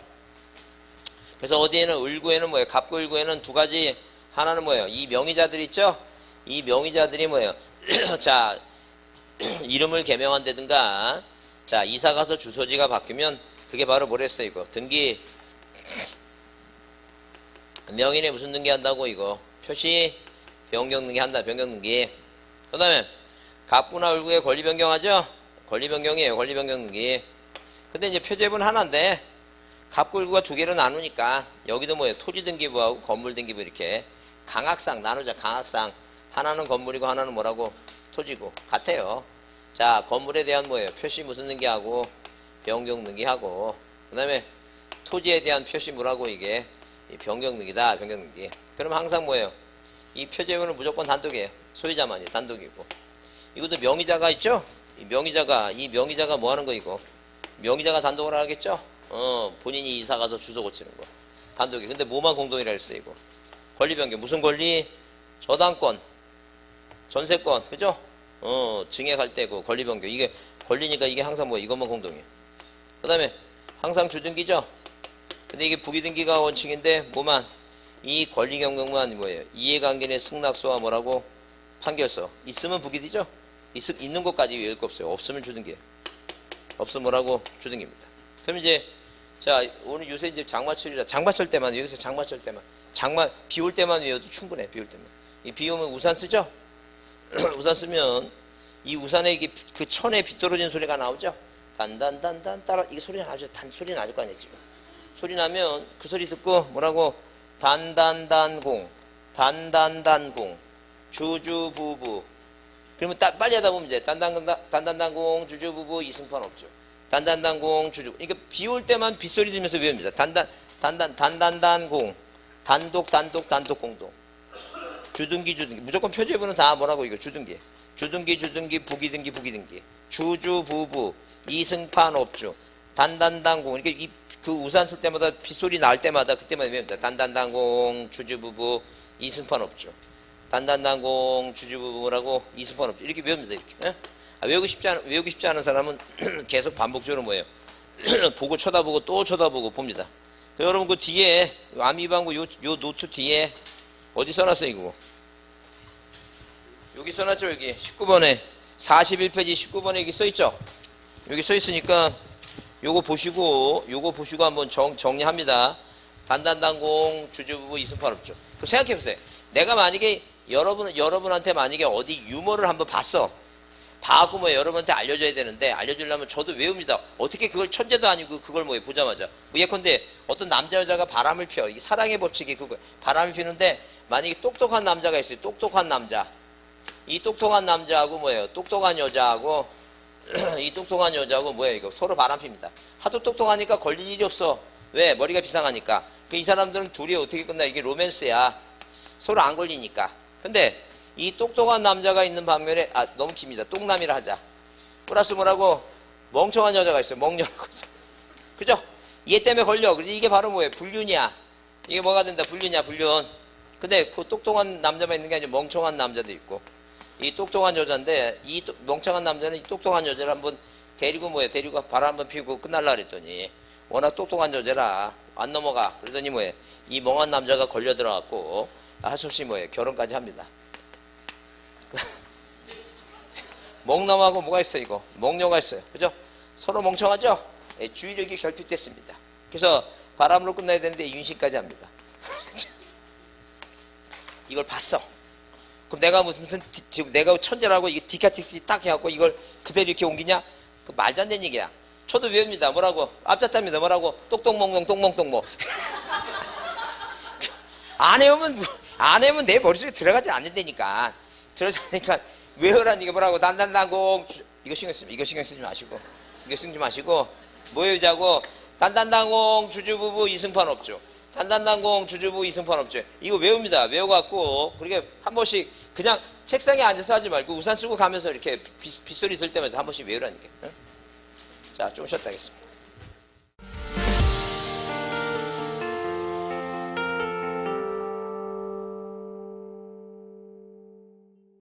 그래서 어디에는 을구에는 뭐예요? 갑구 을구에는 두 가지. 하나는 뭐예요? 이 명의자들 있죠? 이 명의자들이 뭐예요? 자, 이름을 개명한다든가 자, 이사가서 주소지가 바뀌면 그게 바로 뭐랬어요, 이거? 등기. 명인에 무슨 등기 한다고, 이거? 표시 변경 등기 한다, 변경 등기. 그 다음에 갑구나 을구에 권리 변경하죠? 권리 변경이에요, 권리 변경 등기. 근데 이제 표제부는 하나인데 갑구 을구가 두 개로 나누니까 여기도 뭐예요? 토지 등기부하고 건물 등기부 이렇게 강학상 나누자, 강학상. 하나는 건물이고 하나는 뭐라고? 토지고. 같아요. 자, 건물에 대한 뭐예요? 표시 무슨 등기하고 변경 등기하고 그 다음에 토지에 대한 표시 뭐라고 이게 변경 등기다, 변경 등기. 그럼 항상 뭐예요? 이 표제부는 무조건 단독이에요. 소유자만이 단독이고. 이것도 명의자가 있죠? 이 명의자가 뭐 하는 거 이거? 명의자가 단독을 하겠죠? 본인이 이사 가서 주소 고치는 거. 단독이. 근데 뭐만 공동이라 했어, 이거? 권리 변경. 무슨 권리? 저당권, 전세권, 그죠? 증액할 때고 권리 변경. 이게 권리니까 이게 항상 뭐 이것만 공동이에요. 그 다음에 항상 주등기죠? 근데 이게 부기등기가 원칙인데 뭐만? 이 권리 경경만 뭐예요? 이해관계 내 승낙서와 뭐라고? 판결서. 있으면 부기디죠? 있는 것까지 외울 거 없어요. 없으면 주등기예요. 없으면 뭐라고? 주등기입니다. 그럼 이제 자, 오늘 요새 이제 장마철이라 장마철 때만 여기서 장마철 때만 비 올 때만 외워도 충분해. 비 올 때만. 이 비 오면 우산 쓰죠? 우산 쓰면 이 우산에 이게 그 천에 비 떨어지는 소리가 나오죠? 단단단단 따라 이게 소리 나죠? 소리 나질 거 아니에요, 지금. 소리 나면 그 소리 듣고 뭐라고? 단단단공, 단단단공, 주주부부. 그러면 빨리 하다 보면 이제 단단단공, 주주부부 이승판 없죠. 단단단공, 주주. 그러니까 비 올 때만 빗소리 들으면서 외웁니다. 단단단공, 단독, 공동. 주등기. 무조건 표제부는 다 뭐라고 이거 주등기. 주등기, 부기등기. 주주부부, 이승판 업주, 단단단공. 그러니까 그 우산 쓸 때마다 빗소리 날 때마다 그때만 외웁니다. 단단단공, 주주부부, 이승판 업주. 단단단공, 주주부부라고 이승판 업주. 이렇게 외웁니다. 이렇게. 예? 외우기 쉽지 않은 사람은 계속 반복적으로 뭐예요? 보고 쳐다보고 또 쳐다보고 봅니다. 여러분 그 뒤에 암기방구 요 노트 뒤에 어디 써놨어요 이거? 여기 써놨죠. 여기 19번에 41페이지 19번에 여기 써있죠. 여기 써있으니까 요거 보시고 한번 정리합니다. 단단단공 주주부부 이승판 없죠. 그럼 생각해보세요. 내가 만약에 여러분한테 만약에 어디 유머를 한번 봐갖고 뭐 여러분한테 알려줘야 되는데 알려주려면 저도 외웁니다. 어떻게 그걸 천재도 아니고 그걸 뭐 보자마자 예컨대 어떤 남자 여자가 바람을 펴. 이게 사랑의 법칙이 그거 바람을 피는데 만약에 똑똑한 남자가 있어요. 똑똑한 남자. 이 똑똑한 남자하고 뭐예요? 똑똑한 여자하고 이 똑똑한 여자하고 뭐예요? 이거 서로 바람 핍니다. 하도 똑똑하니까 걸릴 일이 없어. 왜? 머리가 비상하니까. 이 사람들은 둘이 어떻게 끝나? 이게 로맨스야. 서로 안 걸리니까. 근데 이 똑똑한 남자가 있는 반면에 너무 깁니다. 똥남이라 하자. 플러스 뭐라고? 멍청한 여자가 있어요. 멍녀라고. 그죠? 얘 때문에 걸려. 그래서 이게 바로 뭐예요? 불륜이야. 이게 뭐가 된다? 불륜이야. 불륜. 근데 그 똑똑한 남자만 있는 게 아니라 멍청한 남자도 있고 이 똑똑한 여자인데 이 멍청한 남자는 이 똑똑한 여자를 한번 데리고 뭐예요? 데리고 바람 한번 피우고 끝날라 그랬더니 워낙 똑똑한 여자라 안 넘어가. 그러더니 뭐예요? 이 멍한 남자가 걸려 들어갔고 할 수 없이 뭐예요? 결혼까지 합니다. 멍남하고 뭐가 있어 이거? 멍녀가 있어요. 그죠? 서로 멍청하죠? 예, 주의력이 결핍됐습니다. 그래서 바람으로 끝나야 되는데 윤신까지 합니다. 이걸 봤어. 그럼 내가 무슨 지금 내가 천재라고 이게 디카티스 딱 해갖고 이걸 그대로 이렇게 옮기냐? 그 말도 안 되는 얘기야. 저도 외웁니다. 뭐라고? 앞잡답니다. 뭐라고? 똑똑멍멍 똥멍똥멍. 안 외우면 내 머릿속에 들어가지 않는다니까. 들어가니까 외우라는 이게 뭐라고? 단단단공 이거 신경 쓰지 마시고 이거 쓰지 마시고 뭐 외우자고? 단단단공 주주부부 이승판 없죠. 단단단공 주주부 이승판 없죠. 이거 외웁니다. 외워갖고 그렇게 한 번씩 그냥 책상에 앉아서 하지 말고 우산 쓰고 가면서 이렇게 빗소리 들 때마다 한 번씩 외우라니까. 응? 자, 좀 쉬었다 하겠습니다.